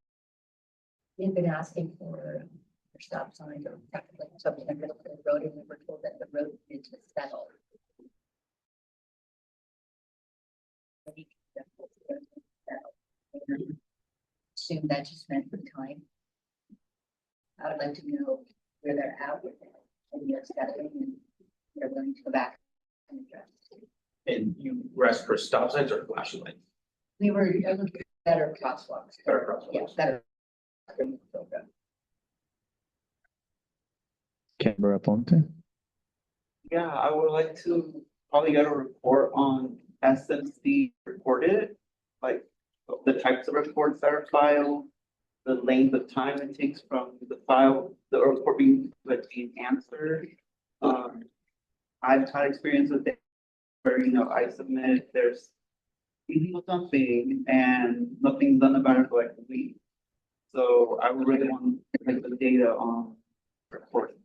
they've been asking for stop signs or technically something in the middle of the road, and we were told that the road needs to settle. Assume that just meant for time. I would like to know where they're at with it, and you're settling, and they're willing to go back and address it. And you rest for stop signs or flashing lights? We were better crosswalks. Better crosswalks. Yeah, better. Canberra Ponte. Yeah, I would like to probably get a report on SMC reported, like the types of reports that are filed, the length of time it takes from the file, the report being answered. I've had experience with it where, I submit, there's illegal dumping and nothing's done about it for like a week. So I would really want like the data on reporting.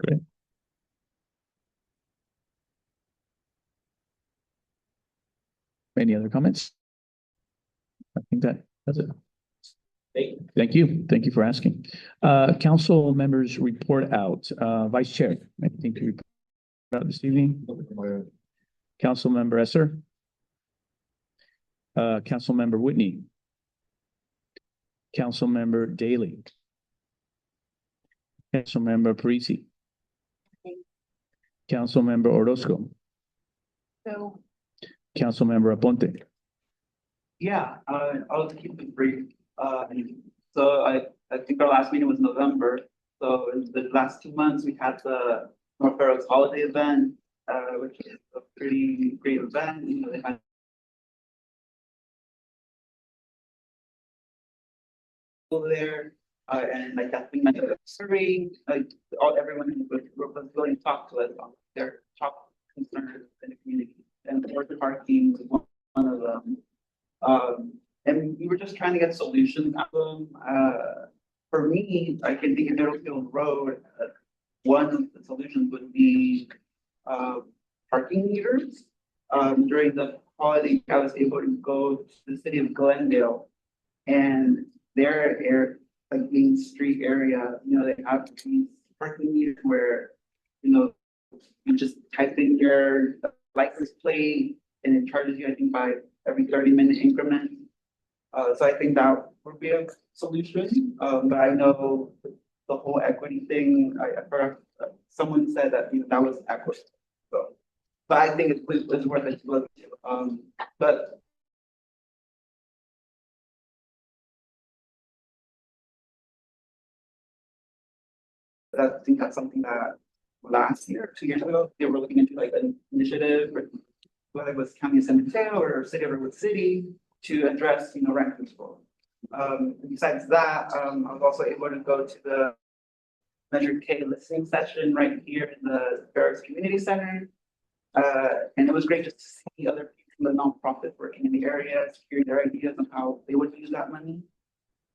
Great. Any other comments? I think that's it. Thank you. Thank you for asking. Council members report out. Vice Chair, anything to report out this evening? Council Member Esser? Council Member Whitney? Council Member Daly? Council Member Parisi? Council Member Orozco? So, Council Member Aponte? yeah, I'll keep it brief. So I think our last meeting was November. So in the last 2 months, we had the North Fair Oaks holiday event, which is a pretty great event. They had there, and like that's been serving, like everyone was willing to talk to us on their top concerns in the community, and the worker parking was one of them. And we were just trying to get solutions out of them. For me, I can think of Middlefield Road. One of the solutions would be parking meters. During the holiday, I was able to go to the city of Glendale, and their like main street area, they have these parking meters where you just type in your license plate and it charges you, I think, by every 30-minute increment. So I think that would be a solution. But I know the whole equity thing, I heard someone said that that was equity. So, but I think it's worth it to look into. But I think that's something that last year, 2 years ago, they were looking into like an initiative, or whether it was County of San Mateo or City of Redwood City, to address, rent control. Besides that, I was also able to go to the Measure K listening session right here in the Fair Oaks Community Center. And it was great just to see other people, the nonprofits working in the area, hearing their ideas on how they would use that money.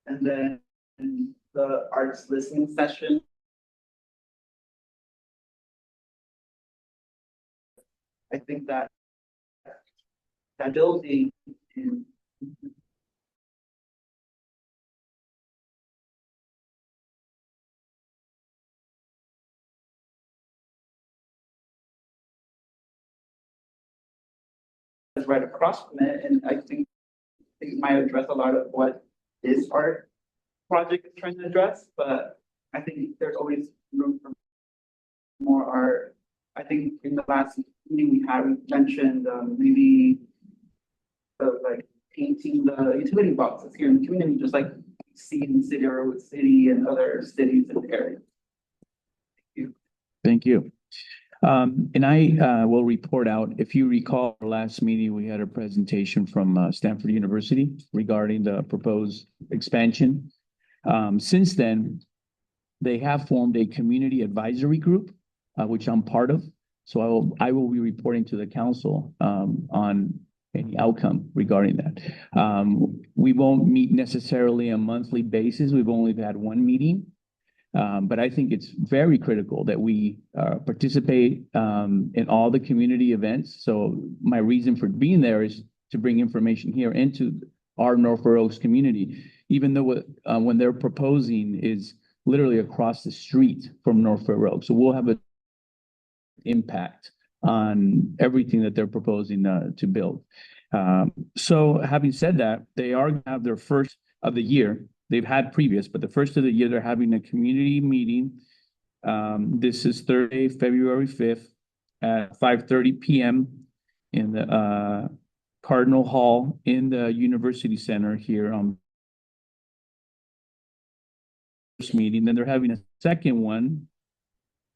And then the arts listening session. I think that building in is right across from it, and I think it might address a lot of what this art project is trying to address, but I think there's always room for more art. I think in the last meeting we mentioned maybe like painting the utility boxes here in the community, just like see in City of Redwood City and other cities in the area. Thank you. Thank you. And I will report out, if you recall, our last meeting, we had a presentation from Stanford University regarding the proposed expansion. Since then, they have formed a community advisory group, which I'm part of. So I will be reporting to the council on any outcome regarding that. We won't meet necessarily a monthly basis. We've only had one meeting. But I think it's very critical that we participate in all the community events. So my reason for being there is to bring information here into our North Fair Oaks community, even though when they're proposing is literally across the street from North Fair Oaks. So we'll have an impact on everything that they're proposing to build. So having said that, they are going to have their first of the year. They've had previous, but the first of the year, they're having a community meeting. This is Thursday, February 5th at 5:30 p.m. in the Cardinal Hall in the University Center here on first meeting. Then they're having a second one.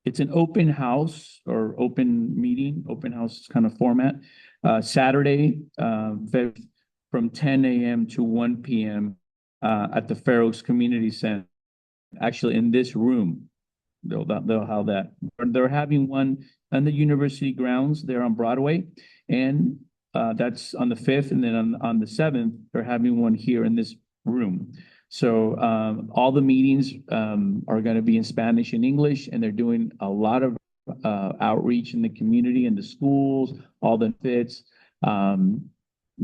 It's an open house or open meeting, open house kind of format. Saturday, from 10 a.m. to 1 p.m. At the Fair Oaks Community Center, actually in this room. They'll have that. They're having one on the university grounds there on Broadway, and that's on the 5th, and then on the 7th, they're having one here in this room. So all the meetings are going to be in Spanish and English, and they're doing a lot of outreach in the community and the schools, all the fits.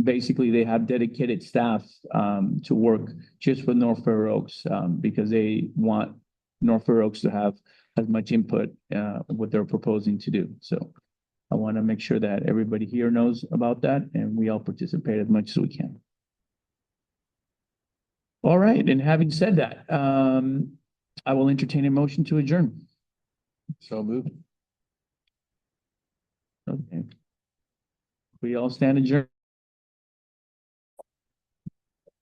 Basically, they have dedicated staff to work just with North Fair Oaks because they want North Fair Oaks to have as much input what they're proposing to do. So I want to make sure that everybody here knows about that and we all participate as much as we can. All right, and having said that, I will entertain a motion to adjourn. So moved. Okay. We all stand adjourned.